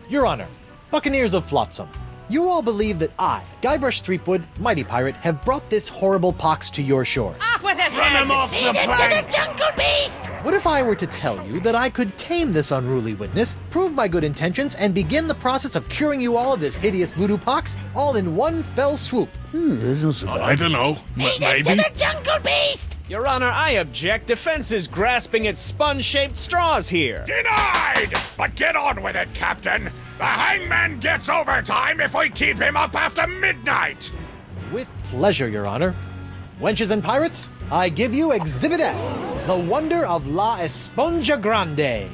Your Honor, Buccaneers of Flotsam, you all believe that I, Guybrush Threepwood, mighty pirate, have brought this horrible pox to your shores. Off with his Run head! him off the Feed it to plank! the jungle beast! What if I were to tell you that I could tame this unruly witness, prove my good intentions, and begin the process of curing you all of this hideous voodoo pox, all in one fell swoop? I don't know. Feed it to the jungle beast! Your Honor, I object. Defense is grasping at sponge-shaped straws here. Denied! But get on with it, Captain! The hangman gets overtime if we keep him up after midnight! With pleasure, Your Honor. Wenches and pirates, I give you Exhibit S, the wonder of La Esponja Grande.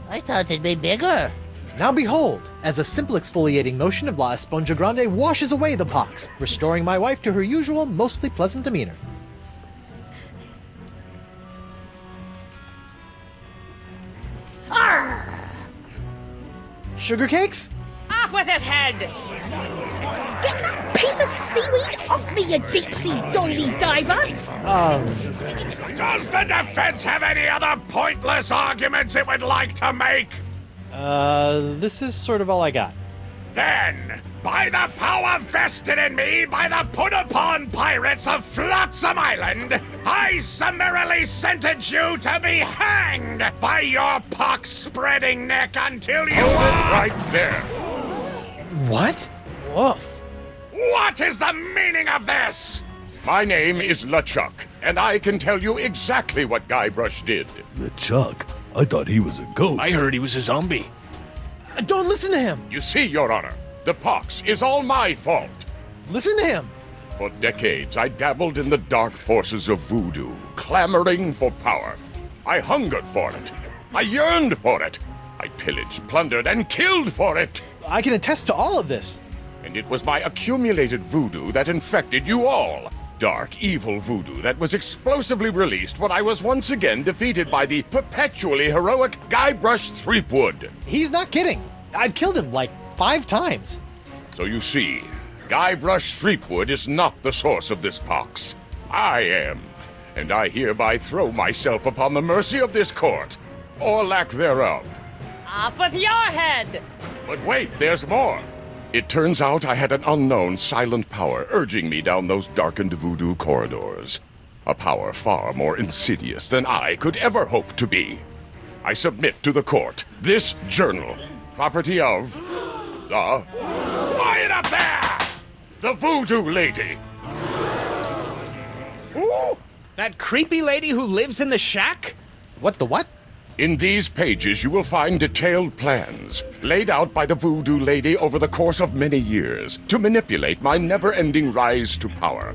I thought it'd be bigger. Now behold, as a simple exfoliating motion of La Esponja Grande washes away the pox, restoring my wife to her usual, mostly pleasant demeanor. Arr! Sugar cakes? Off with his head! Get that piece of seaweed off me, you deep-sea doily diver! Does the defense have any other pointless arguments it would like to make? This is sort of all I got. Then, by the power vested in me by the put-upon pirates of Flotsam Island, I summarily sentence you to be hanged by your pox-spreading neck until you are... right there. What? Woof. What is the meaning of this? My name is LeChuck, and I can tell you exactly what Guybrush did. LeChuck? I thought he was a ghost. I heard he was a zombie. Don't listen to him! You see, Your Honor, the pox is all my fault. Listen to him! For decades, I dabbled in the dark forces of voodoo, clamoring for power. I hungered for it. I yearned for it. I pillaged, plundered, and killed for it. I can attest to all of this. And it was my accumulated voodoo that infected you all. Dark, evil voodoo that was explosively released when I was once again defeated by the perpetually heroic Guybrush Threepwood. He's not kidding. I've killed him like 5 times. So you see, Guybrush Threepwood is not the source of this pox. I am. And I hereby throw myself upon the mercy of this court, or lack thereof. Off with your head! But wait, there's more. It turns out I had an unknown silent power urging me down those darkened voodoo corridors. A power far more insidious than I could ever hope to be. I submit to the court this journal, property of the... Quiet up there! The voodoo lady! Ooh! That creepy lady who lives in the shack? What the what? In these pages you will find detailed plans, laid out by the voodoo lady over the course of many years, to manipulate my never-ending rise to power.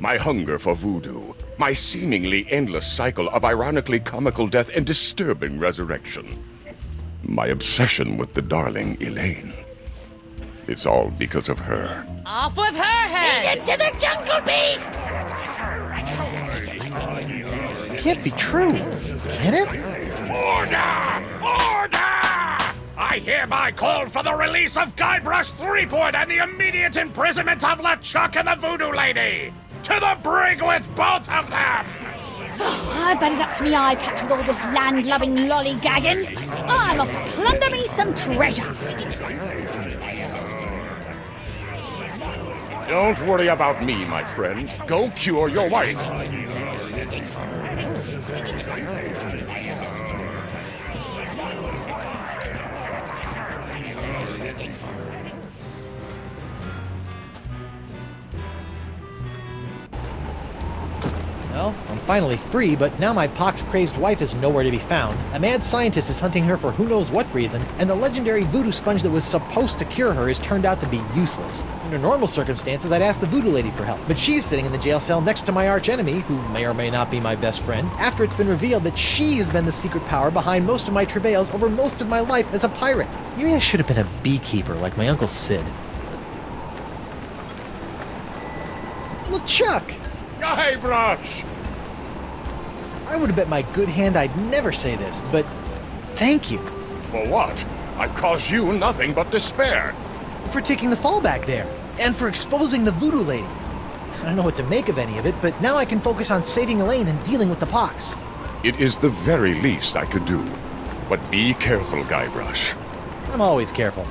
My hunger for voodoo, my seemingly endless cycle of ironically comical death and disturbing resurrection. My obsession with the darling Elaine. It's all because of her. Off with her head! To the jungle beast! It can't be true. Can it? Order! Order! I hereby call for the release of Guybrush Threepwood and the immediate imprisonment of LeChuck and the Voodoo Lady! To the brig with both of them! I bet it's up to me eye patch with all this land-loving lollygagging. I'm off to plunder me some treasure. Don't worry about me, my friend. Go cure your wife. Well, I'm finally free, but now my pox-crazed wife is nowhere to be found. A mad scientist is hunting her for who knows what reason, and the legendary voodoo sponge that was supposed to cure her has turned out to be useless. Under normal circumstances, I'd ask the voodoo lady for help, but she's sitting in the jail cell next to my archenemy, who may or may not be my best friend, after it's been revealed that she has been the secret power behind most of my travails over most of my life as a pirate. Maybe I should have been a beekeeper like my Uncle Sid. LeChuck! Guybrush! I would have bet my good hand I'd never say this, but thank you. For what? I've caused you nothing but despair. For taking the fall back there, and for exposing the voodoo lady. I don't know what to make of any of it, but now I can focus on saving Elaine and dealing with the pox. It is the very least I could do. But be careful, Guybrush. I'm always careful.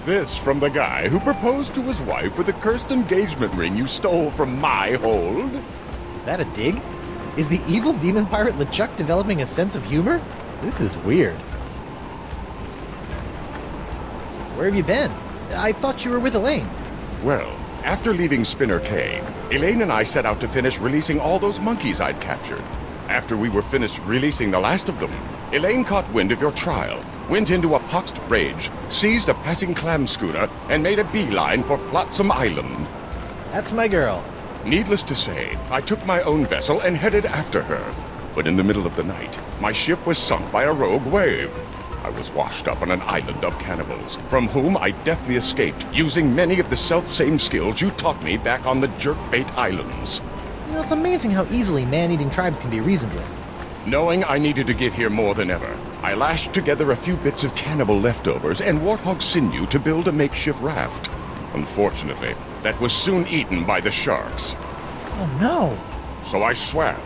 This from the guy who proposed to his wife with the cursed engagement ring you stole from my hold? Is that a dig? Is the evil demon pirate LeChuck developing a sense of humor? This is weird. Where have you been? I thought you were with Elaine. Well, after leaving Spinner Cave, Elaine and I set out to finish releasing all those monkeys I'd captured. After we were finished releasing the last of them, Elaine caught wind of your trial, went into a poxed rage, seized a passing clam schooner, and made a beeline for Flotsam Island. That's my girl. Needless to say, I took my own vessel and headed after her. But in the middle of the night, my ship was sunk by a rogue wave. I was washed up on an island of cannibals, from whom I deftly escaped, using many of the self-same skills you taught me back on the Jerkbait Islands. You know, it's amazing how easily man-eating tribes can be reasoned with. Knowing I needed to get here more than ever, I lashed together a few bits of cannibal leftovers and warthog sinew to build a makeshift raft. Unfortunately, that was soon eaten by the sharks. Oh no! So I swam.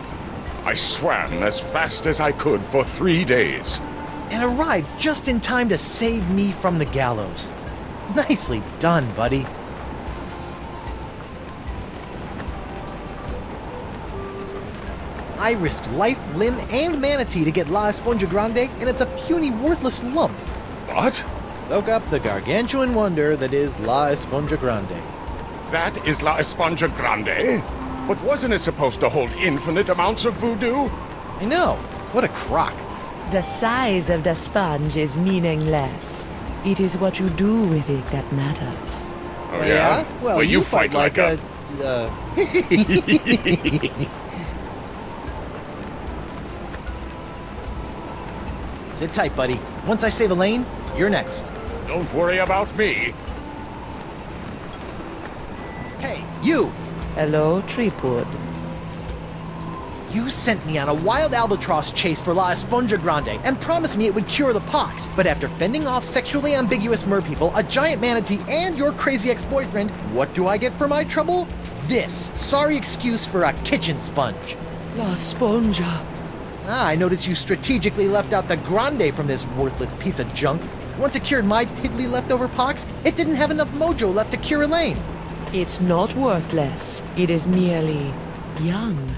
I swam as fast as I could for 3 days. And arrived just in time to save me from the gallows. Nicely done, buddy. I risked life, limb, and manatee to get La Esponja Grande, and it's a puny, worthless lump. What? Soak up the gargantuan wonder that is La Esponja Grande. That is La Esponja Grande? But wasn't it supposed to hold infinite amounts of voodoo? I know. What a crock. The size of the sponge is meaningless. It is what you do with it that matters. Oh, yeah? Well, you fight like a... Sit tight, buddy. Once I save a lane, you're next. Don't worry about me. Hey, you! Hello, Treepwood. You sent me on a wild albatross chase for La Esponja Grande and promised me it would cure the pox. But after fending off sexually ambiguous merpeople, a giant manatee, and your crazy ex-boyfriend, what do I get for my trouble? This. Sorry excuse for a kitchen sponge. La Sponja. I noticed you strategically left out the Grande from this worthless piece of junk. Once it cured my piddly leftover pox, it didn't have enough mojo left to cure Elaine. It's not worthless. It is merely young.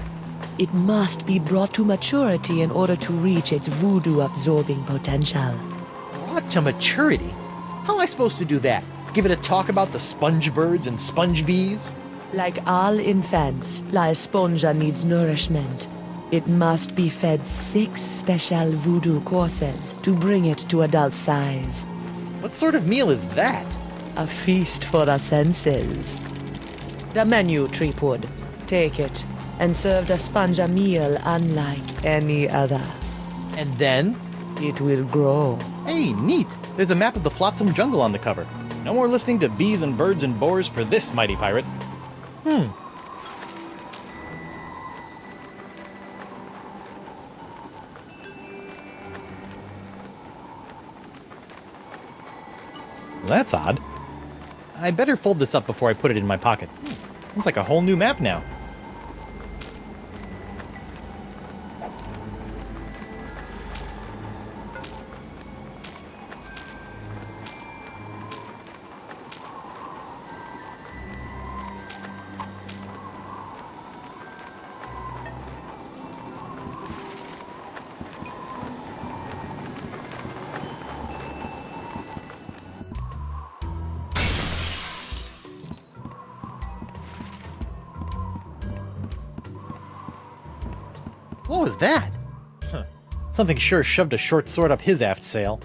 It must be brought to maturity in order to reach its voodoo-absorbing potential. Brought to maturity? How am I supposed to do that? Give it a talk about the sponge birds and sponge bees? Like all infants, La Esponja needs nourishment. It must be fed 6 special voodoo courses to bring it to adult size. What sort of meal is that? A feast for the senses. The menu, Treepwood. Take it, and serve the sponge a meal unlike any other. And then? It will grow. Hey, neat. There's a map of the Flotsam Jungle on the cover. No more listening to bees and birds and boars for this mighty pirate. That's odd. I better fold this up before I put it in my pocket. It's like a whole new map now. What was that? Something sure shoved a short sword up his aft sail.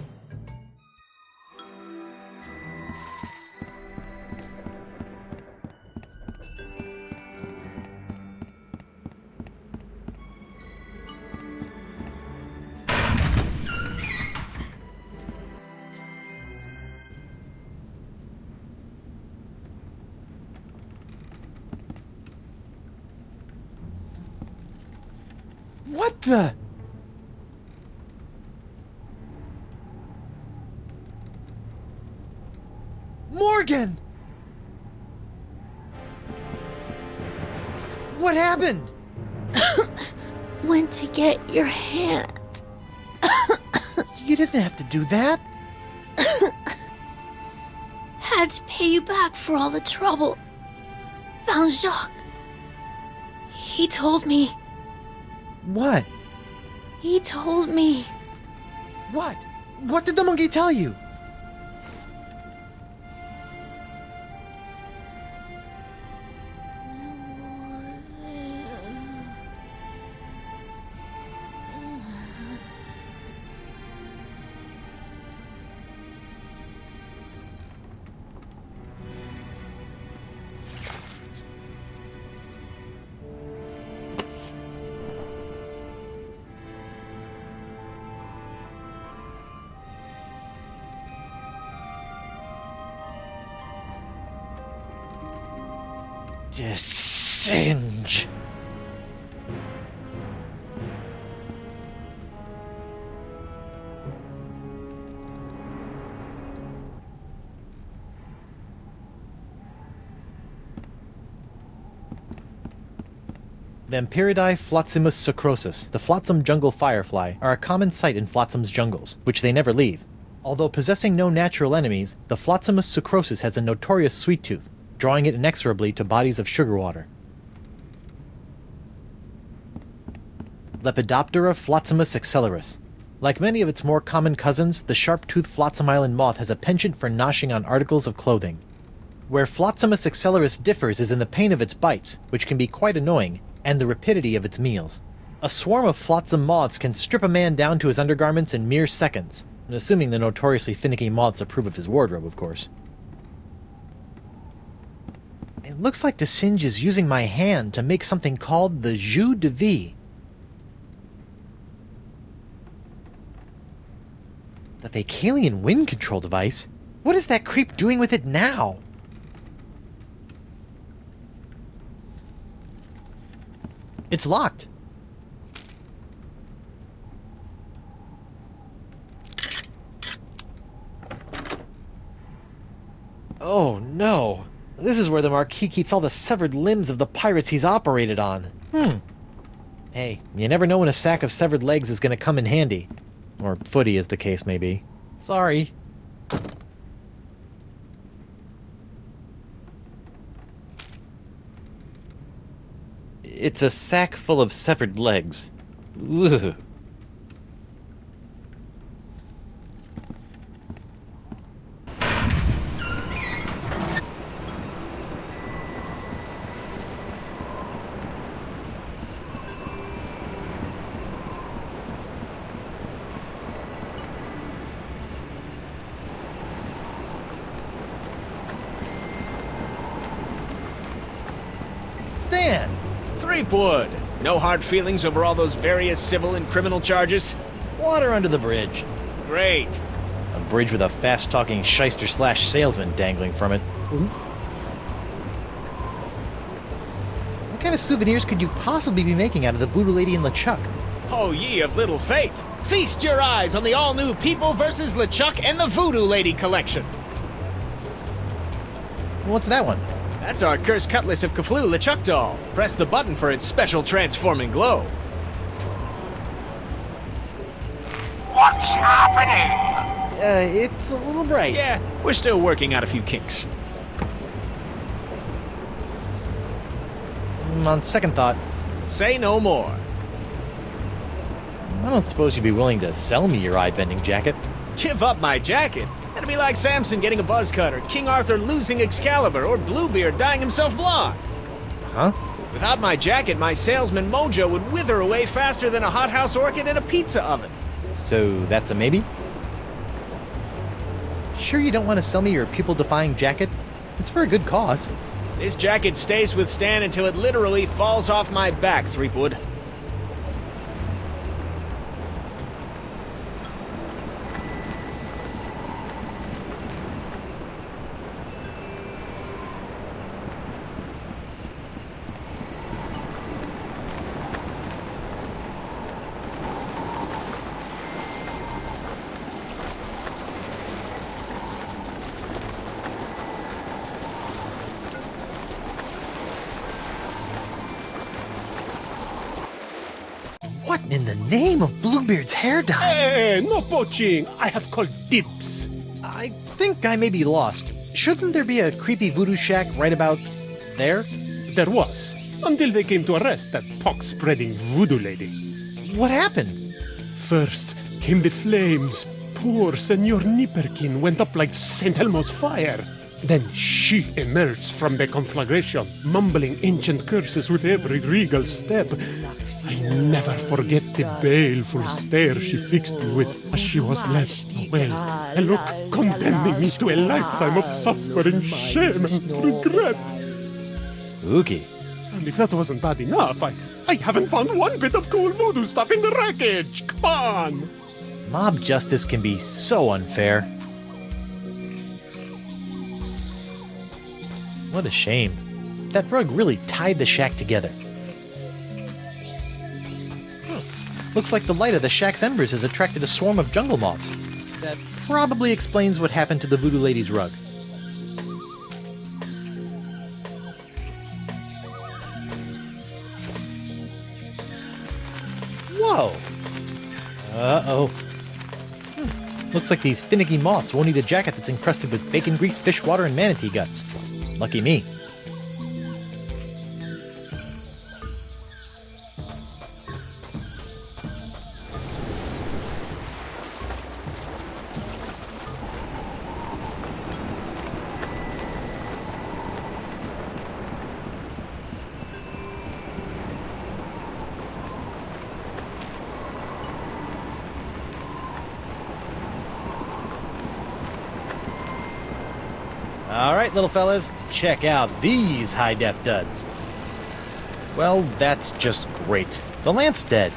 What the? Morgan! What happened? Went to get your hand. You didn't have to do that. Had to pay you back for all the trouble. Found Jacques. He told me. What? He told me. What? What did the monkey tell you? Singe. Vampiridae Flotzimus sucrosus, the Flotsam jungle firefly, are a common sight in Flotsam's jungles, which they never leave. Although possessing no natural enemies, the Flotzimus sucrosus has a notorious sweet tooth, drawing it inexorably to bodies of sugar water. Lepidoptera Flotzimus accelerus. Like many of its more common cousins, the sharp-toothed Flotsam Island moth has a penchant for noshing on articles of clothing. Where Flotzimus accelerus differs is in the pain of its bites, which can be quite annoying, and the rapidity of its meals. A swarm of Flotsam moths can strip a man down to his undergarments in mere seconds, assuming the notoriously finicky moths approve of his wardrobe, of course. It looks like De Singe is using my hand to make something called the jus de vie. The Vacalian wind control device? What is that creep doing with it now? It's locked. Oh no. This is where the Marquis keeps all the severed limbs of the pirates he's operated on. Hey, you never know when a sack of severed legs is gonna come in handy. Or footy, as the case may be. Sorry. It's a sack full of severed legs. Ugh. Stan! Threepwood! No hard feelings over all those various civil and criminal charges? Water under the bridge. Great. A bridge with a fast-talking shyster/salesman dangling from it. What kind of souvenirs could you possibly be making out of the Voodoo Lady and LeChuck? Oh, ye of little faith! Feast your eyes on the all-new People vs. LeChuck and the Voodoo Lady collection! What's that one? That's our cursed cutlass of Kaflu LeChuck doll. Press the button for its special transforming glow. What's happening? It's a little bright. Yeah, we're still working out a few kinks. On second thought, Say no more. I don't suppose you'd be willing to sell me your eye-bending jacket. Give up my jacket? That'd be like Samson getting a buzz cut, or King Arthur losing Excalibur, or Bluebeard dyeing himself blonde. Huh? Without my jacket, my salesman mojo would wither away faster than a hothouse orchid in a pizza oven. So that's a maybe? Sure you don't want to sell me your pupil-defying jacket? It's for a good cause. This jacket stays with Stan until it literally falls off my back, Threepwood. What in the name of Bluebeard's hair dye? Hey, no poaching. I have called dibs. I think I may be lost. Shouldn't there be a creepy voodoo shack right about there? There was, until they came to arrest that pox-spreading voodoo lady. What happened? First came the flames. Poor Senor Nipperkin went up like St. Elmo's fire. Then she emerged from the conflagration, mumbling ancient curses with every regal step. I never forget the baleful stare she fixed me with as she was led away, a look condemning me to a lifetime of suffering, shame, and regret. Spooky. And if that wasn't bad enough, I haven't found one bit of cool voodoo stuff in the wreckage. Come on! Mob justice can be so unfair. What a shame. That rug really tied the shack together. Looks like the light of the shack's embers has attracted a swarm of jungle moths. That probably explains what happened to the Voodoo Lady's rug. Whoa! Uh-oh. Looks like these finicky moths won't eat a jacket that's encrusted with bacon grease, fish water, and manatee guts. Lucky me. Alright, little fellas, check out these high-def duds. Well, that's just great. The lamp's dead.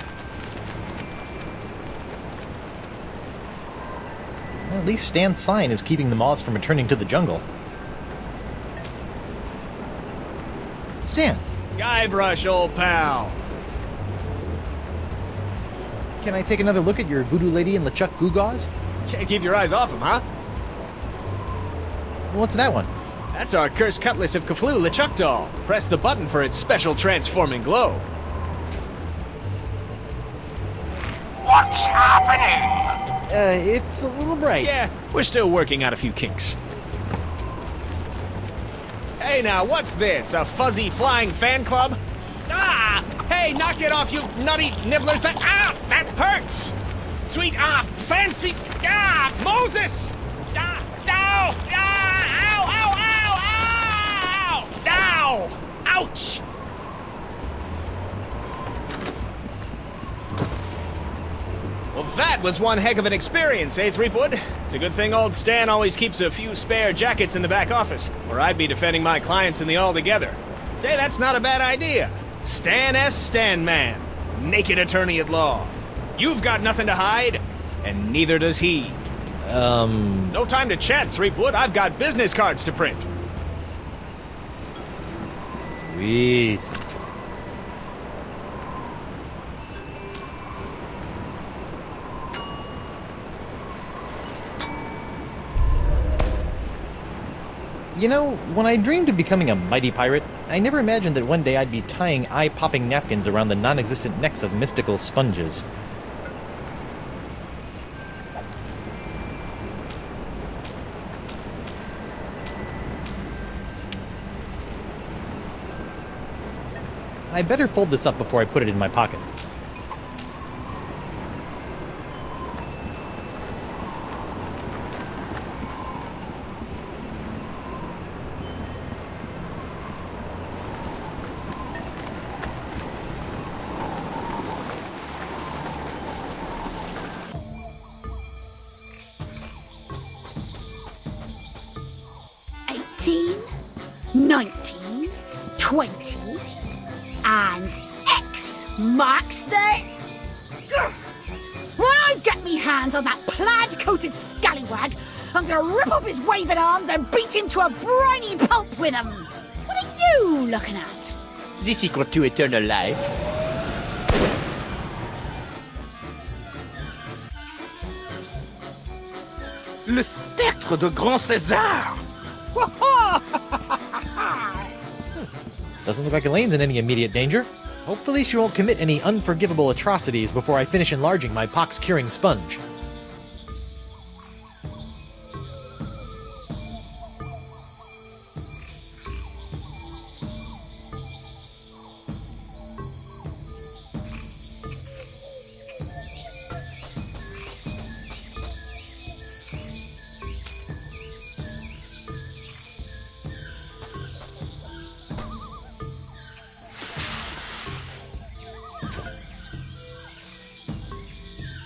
Well, at least Stan's sign is keeping the moths from returning to the jungle. Stan, Guybrush, old pal. can I take another look at your voodoo lady and LeChuck Goo-Gaws? Can't keep your eyes off him, huh? What's that one? That's our cursed cutlass of Kaflu LeChuck doll. Press the button for its special transforming glow. What's happening? It's a little bright. Yeah, we're still working out a few kinks. Hey now, what's this? A fuzzy flying fan club? Ah! Hey, knock it off, you nutty nibblers! That hurts! Sweet, fancy, Moses! Ow! Ouch! Well, that was one heck of an experience, eh, Threepwood? It's a good thing old Stan always keeps a few spare jackets in the back office, or I'd be defending my clients in the Altogether. Say, that's not a bad idea. Stan S. Stanman, naked attorney at law. You've got nothing to hide, and neither does he. No time to chat, Threepwood. I've got business cards to print. Sweet. You know, when I dreamed of becoming a mighty pirate, I never imagined that one day I'd be tying eye-popping napkins around the non-existent necks of mystical sponges. I better fold this up before I put it in my pocket. $18, $19, $20, and X marks the... Grr. When I get me hands on that plaid-coated scallywag, I'm gonna rip off his waving arms and beat him to a briny pulp with them. What are you looking at? The secret to eternal life. Le spectre de Grand César! Doesn't look like Elaine's in any immediate danger. Hopefully she won't commit any unforgivable atrocities before I finish enlarging my pox-curing sponge.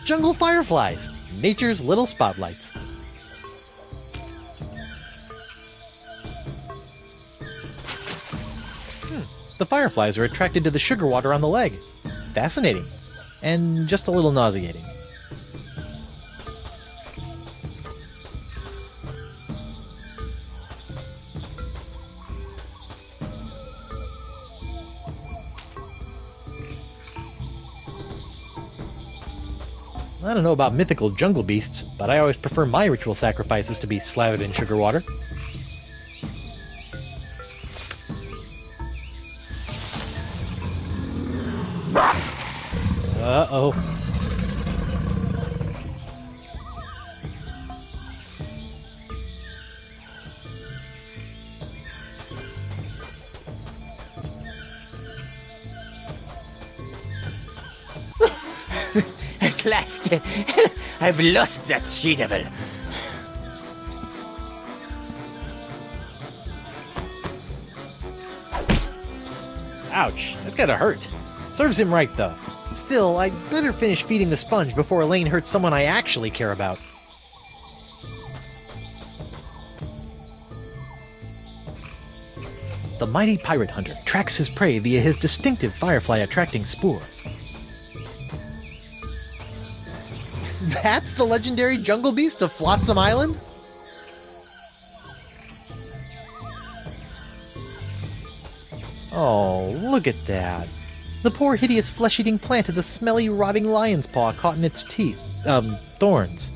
Jungle fireflies, nature's little spotlights. The fireflies are attracted to the sugar water on the leg. Fascinating. And just a little nauseating. I don't know about mythical jungle beasts, but I always prefer my ritual sacrifices to be slathered in sugar water. Uh-oh. At last, I've lost that she-devil. Ouch, that's gotta hurt. Serves him right, though. Still, I'd better finish feeding the sponge before Elaine hurts someone I actually care about. The mighty pirate hunter tracks his prey via his distinctive firefly-attracting spoor. That's the legendary jungle beast of Flotsam Island? Oh, look at that. The poor hideous flesh-eating plant has a smelly, rotting lion's paw caught in its teeth. Thorns.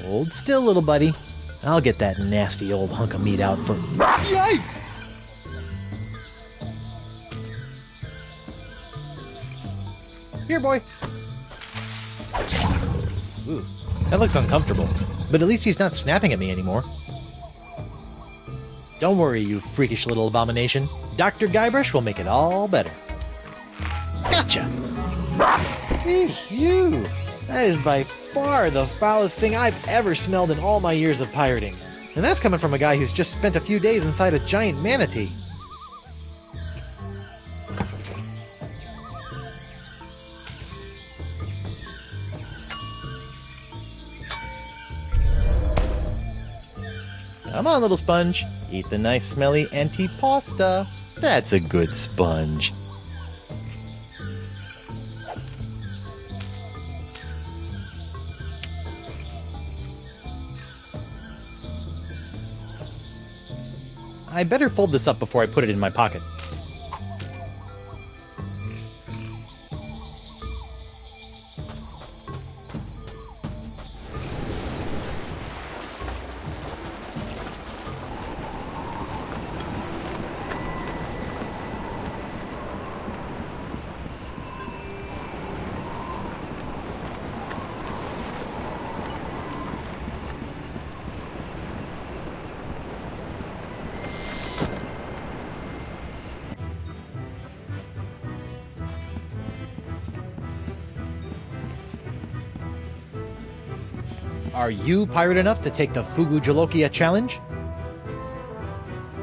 Hold still, little buddy. I'll get that nasty old hunk of meat out for... Yikes! Here, boy. Ooh, that looks uncomfortable. But at least he's not snapping at me anymore. Don't worry, you freakish little abomination. Dr. Guybrush will make it all better. Gotcha! Phew! That is by far the foulest thing I've ever smelled in all my years of pirating. And that's coming from a guy who's just spent a few days inside a giant manatee. Come on, little sponge. Eat the nice smelly antipasta. That's a good sponge. I better fold this up before I put it in my pocket. Are you pirate enough to take the Fugu Jolokia challenge?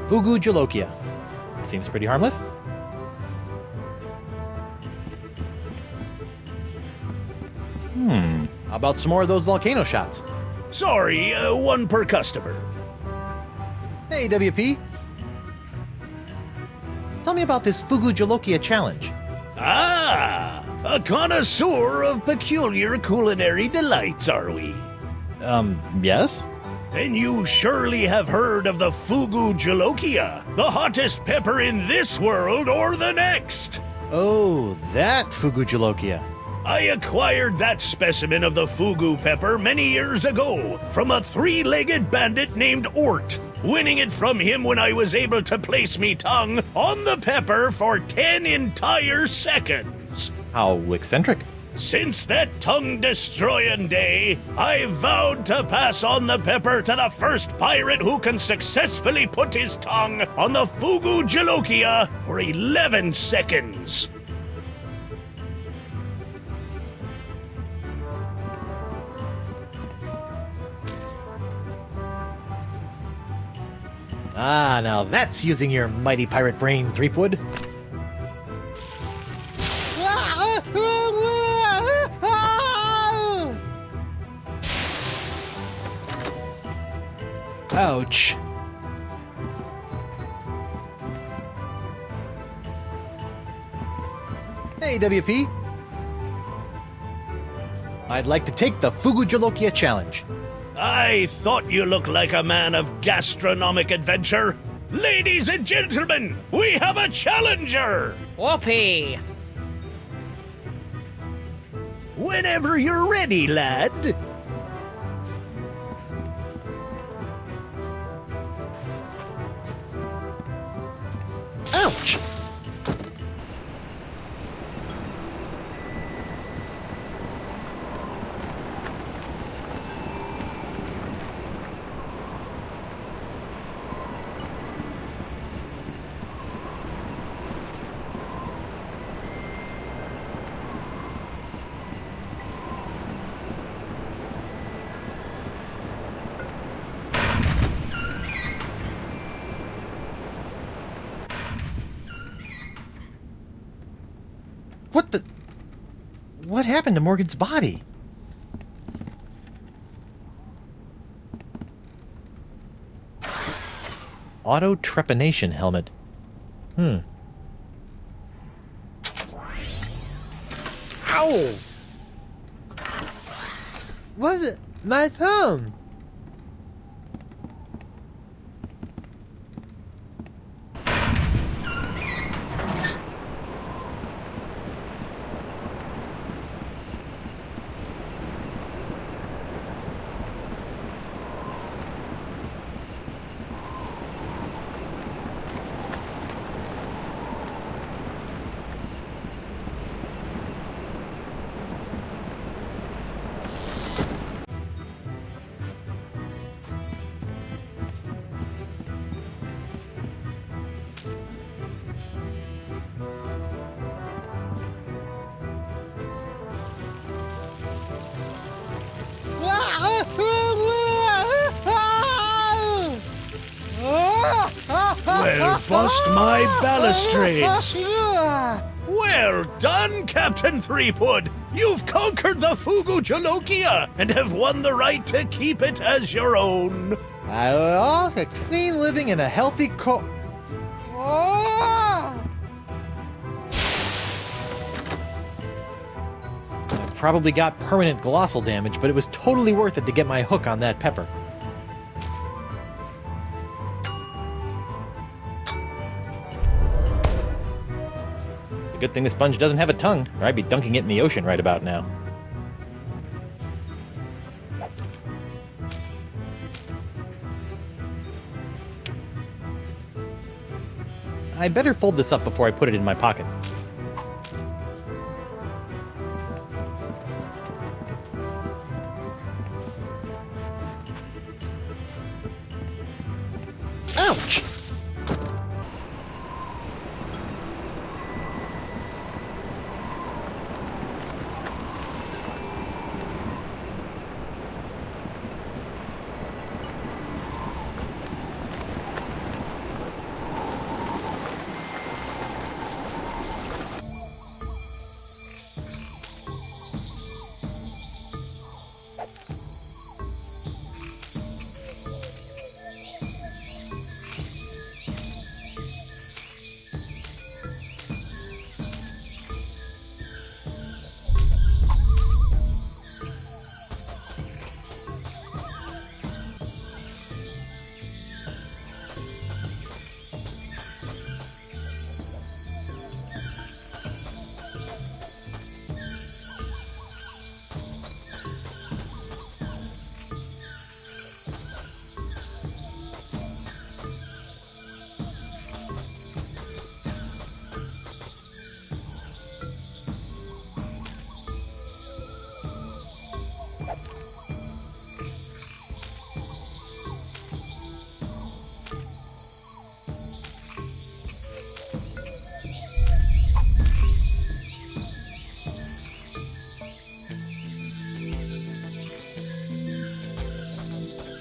Fugu Jolokia. Seems pretty harmless. How about some more of those volcano shots? Sorry, one per customer. Hey, WP. Tell me about this Fugu Jolokia challenge. Ah, a connoisseur of peculiar culinary delights, are we? Yes? Then you surely have heard of the Fugu Jolokia, the hottest pepper in this world or the next. Oh, that Fugu Jolokia. I acquired that specimen of the Fugu pepper many years ago from a three-legged bandit named Ort, winning it from him when I was able to place me tongue on the pepper for 10 entire seconds. How eccentric. Since that tongue-destroying day, I vowed to pass on the pepper to the first pirate who can successfully put his tongue on the Fugu Jolokia for 11 seconds. Ah, now that's using your mighty pirate brain, Threepwood. Ouch. Hey, WP. I'd like to take the Fugu Jolokia challenge. I thought you looked like a man of gastronomic adventure. Ladies and gentlemen, we have a challenger! Whoopee! Whenever you're ready, lad. Ouch! What happened to Morgan's body? Auto trepanation helmet. Ow! What's it? My thumb! Well, bust my balustrades! Well done, Captain Threepwood! You've conquered the Fugu Jalokia and have won the right to keep it as your own. A clean living and a healthy I probably got permanent glossal damage, but it was totally worth it to get my hook on that pepper. It's a good thing the sponge doesn't have a tongue, or I'd be dunking it in the ocean right about now. I better fold this up before I put it in my pocket. Ouch!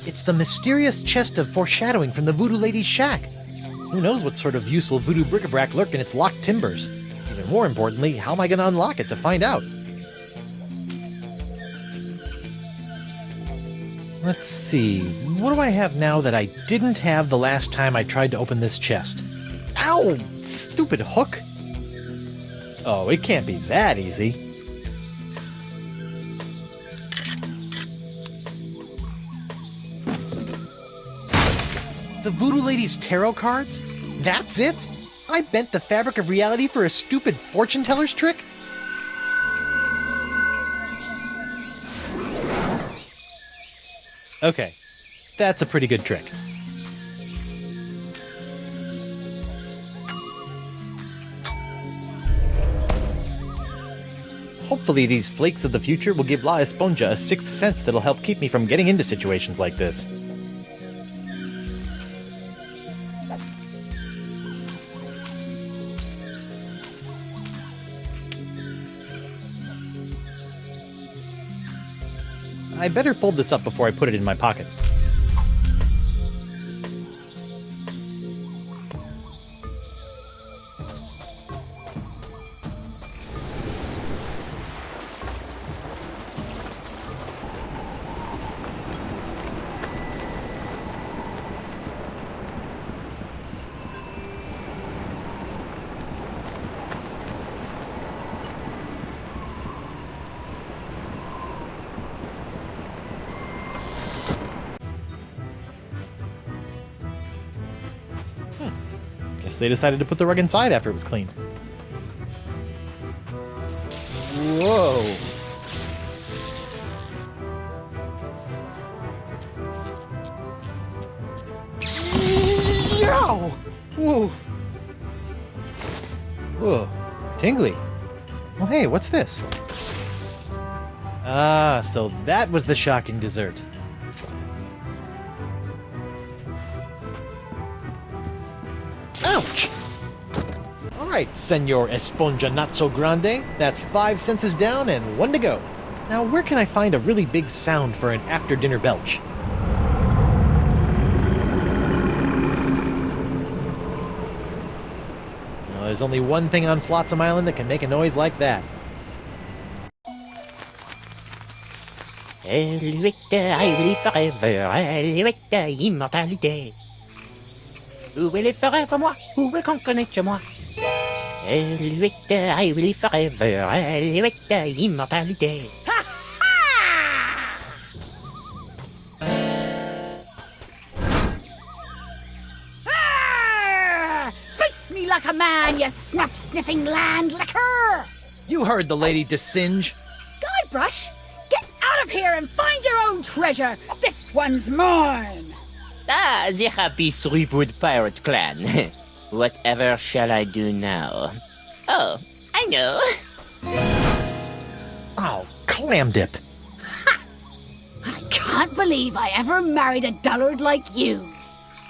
It's the mysterious chest of foreshadowing from the Voodoo Lady's shack. Who knows what sort of useful voodoo bric-a-brac lurk in its locked timbers? Even more importantly, how am I going to unlock it to find out? Let's see, what do I have now that I didn't have the last time I tried to open this chest? Ow! Stupid hook! Oh, it can't be that easy. The Voodoo Lady's tarot cards? That's it? I bent the fabric of reality for a stupid fortune teller's trick? Okay, that's a pretty good trick. Hopefully these flakes of the future will give La Esponja a sixth sense that'll help keep me from getting into situations like this. I better fold this up before I put it in my pocket. Guess they decided to put the rug inside after it was cleaned. Whoa. Yow! Whoa. Whoa. Tingly. Oh, hey, what's this? Ah, so that was the shocking dessert. Ouch! Alright, Senor Esponja Not So Grande. That's 5 senses down and 1 to go. Now, where can I find a really big sound for an after-dinner belch? Well, there's only one thing on Flotsam Island that can make a noise like that. Eluette, I will forever, eluette, immortalité. Où will it forever moi? Who will conquer nature moi? Eluette, I will forever, eluette, immortalité. Face me like a man, you snuff-sniffing land licker! You heard the lady Desinge. Guybrush, get out of here and find your own treasure! This one's mine! Ah, the happy Threepwood pirate clan. Whatever shall I do now? Oh, I know. Oh, clam dip. I can't believe I ever married a dullard like you.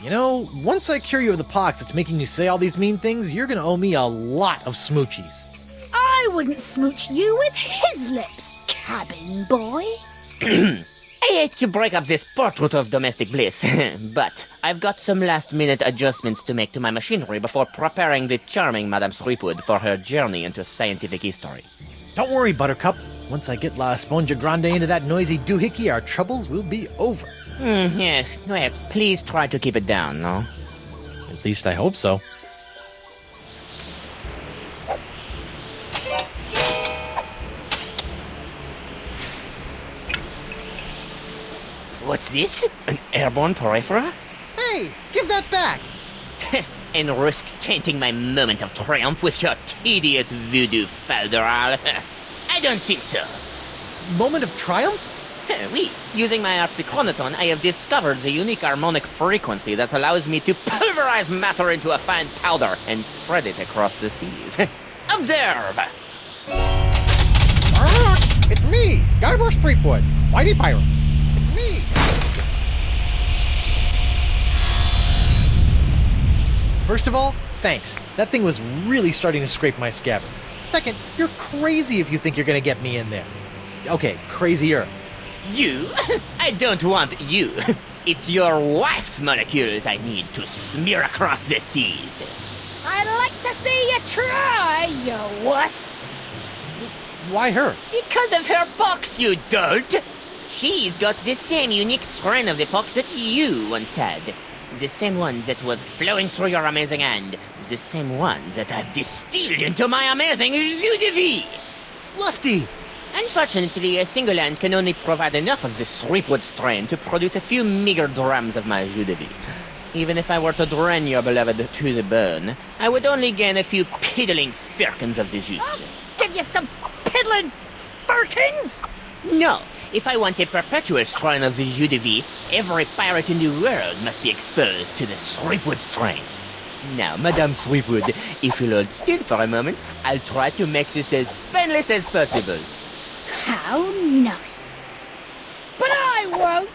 You know, once I cure you of the pox that's making you say all these mean things, you're gonna owe me a lot of smoochies. I wouldn't smooch you with his lips, cabin boy. I hate to break up this portrait of domestic bliss, but I've got some last-minute adjustments to make to my machinery before preparing the charming Madame Threepwood for her journey into scientific history. Don't worry, Buttercup. Once I get La Esponja Grande into that noisy doohickey, our troubles will be over. Yes, well, please try to keep it down, no? At least I hope so. What's this? An airborne porifera? Hey, give that back! And risk tainting my moment of triumph with your tedious voodoo falderal? I don't think so. Moment of triumph? Oui, using my harpsichronoton, I have discovered the unique harmonic frequency that allows me to pulverize matter into a fine powder and spread it across the seas. Observe! It's me, Guybrush Threepwood, Whitey Pirate. It's me! First of all, thanks. That thing was really starting to scrape my scabbard. Second, you're crazy if you think you're gonna get me in there. Okay, crazier. You? I don't want you. It's your wife's molecules I need to smear across the seas. I'd like to see you try, you wuss. Why her? Because of her pox, you dolt! She's got the same unique strain of the pox that you once had. The same one that was flowing through your amazing hand. The same one that I've distilled into my amazing jus de vie! Lefty! Unfortunately, a single hand can only provide enough of this Threepwood strain to produce a few meager drams of my jus de vie. Even if I were to drain your beloved to the bone, I would only gain a few piddling firkins of the juice. I'll give you some piddling firkins! No, if I want a perpetual strain of the jus de vie, every pirate in the world must be exposed to the Threepwood strain. Now, Madame Threepwood, if you'll hold still for a moment, I'll try to make this as painless as possible. How nice. But I won't.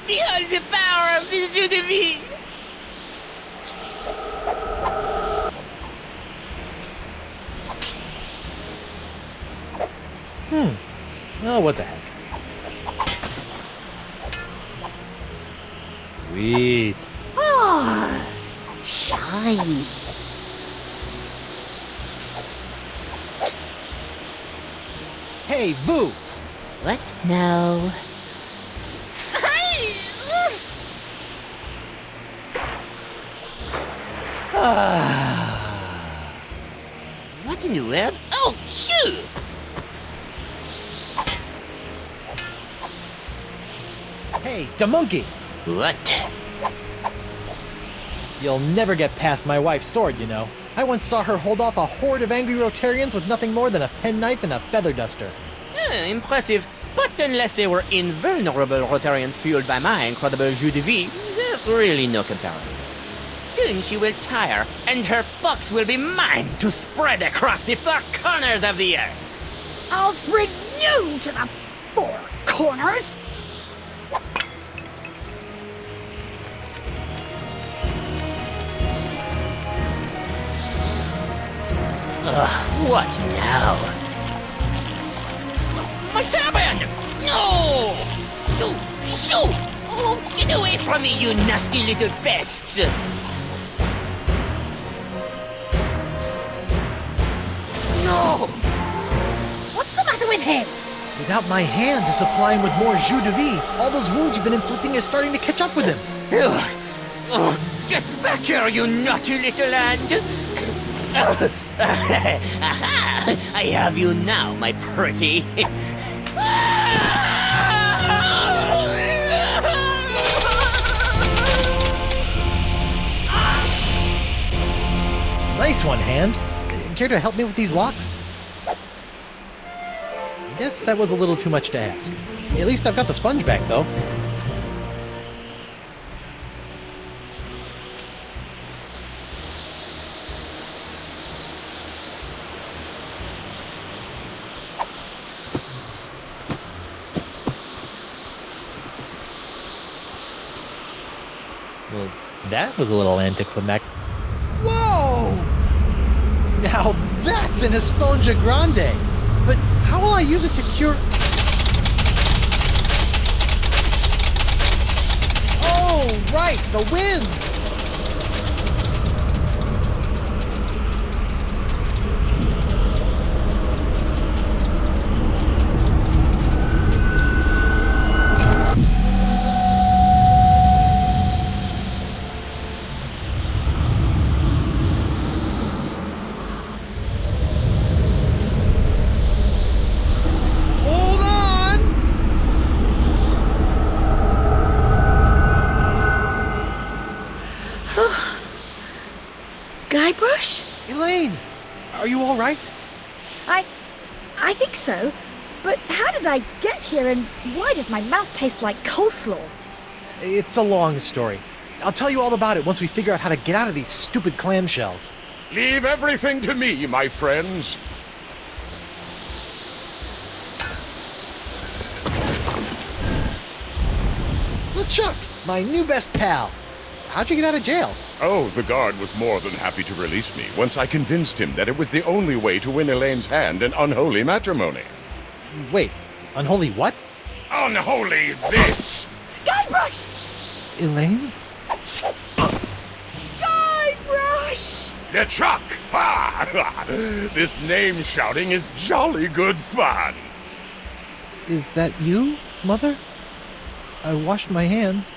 Behold the power of the jus de vie! Oh, what the heck. Sweet. Ah, shiny. Hey, Boo! What now? What in the world? Oh, shoot! Hey, da monkey! What? You'll never get past my wife's sword, you know. I once saw her hold off a horde of angry Rotarians with nothing more than a penknife and a feather duster. Impressive. But unless they were invulnerable Rotarians fueled by my incredible jus de vie, there's really no comparison. Soon she will tire, and her box will be mine to spread across the four corners of the earth. I'll spread you to the four corners. What now? My turban! No! Shoo! Oh, get away from me, you nasty little pest! No! What's the matter with him? Without my hand to supply him with more jus de vie, all those wounds you've been inflicting are starting to catch up with him. Get back here, you naughty little hand! I have you now, my pretty. Nice one, Hand. Care to help me with these locks? Guess that was a little too much to ask. At least I've got the sponge back, though. Well, that was a little anticlimactic. Whoa! Now that's an Esponja Grande! But how will I use it to cure... Oh, right, the wind! Guybrush? Elaine! Are you alright? I think so. But how did I get here, and why does my mouth taste like coleslaw? It's a long story. I'll tell you all about it once we figure out how to get out of these stupid clamshells. Leave everything to me, my friends. LeChuck, my new best pal. How'd you get out of jail? Oh, the guard was more than happy to release me once I convinced him that it was the only way to win Elaine's hand in unholy matrimony. Wait, unholy what? Unholy this! Guybrush! Elaine? Guybrush! LeChuck! Ha! This name shouting is jolly good fun. Is that you, Mother? I washed my hands.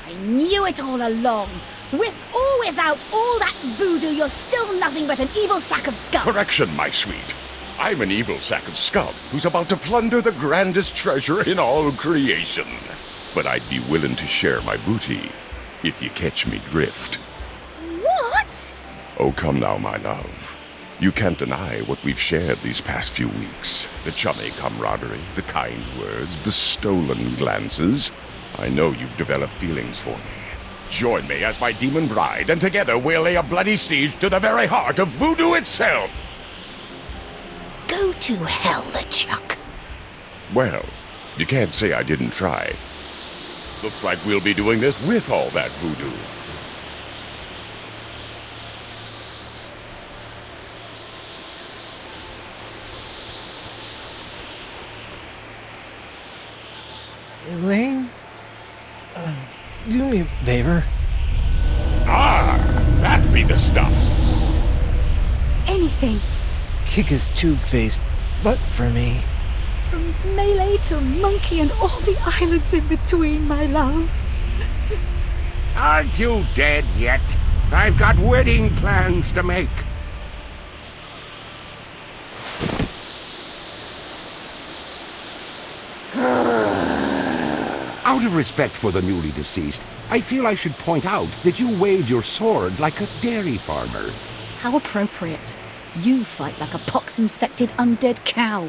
I knew it all along. With or without all that voodoo, you're still nothing but an evil sack of scum. Correction, my sweet. I'm an evil sack of scum who's about to plunder the grandest treasure in all creation. But I'd be willing to share my booty if you catch me drift. What? Oh, come now, my love. You can't deny what we've shared these past few weeks. The chummy camaraderie, the kind words, the stolen glances. I know you've developed feelings for me. Join me as my demon bride, and together we'll lay a bloody siege to the very heart of voodoo itself. Go to hell, LeChuck. Well, you can't say I didn't try. Looks like we'll be doing this with all that voodoo. Elaine? Do me a favor. Ah, that be the stuff. Anything. Kick his two-faced butt for me. From Melee to Monkey and all the islands in between, my love. Aren't you dead yet? I've got wedding plans to make. Out of respect for the newly deceased, I feel I should point out that you wave your sword like a dairy farmer. How appropriate. You fight like a pox-infected undead cow.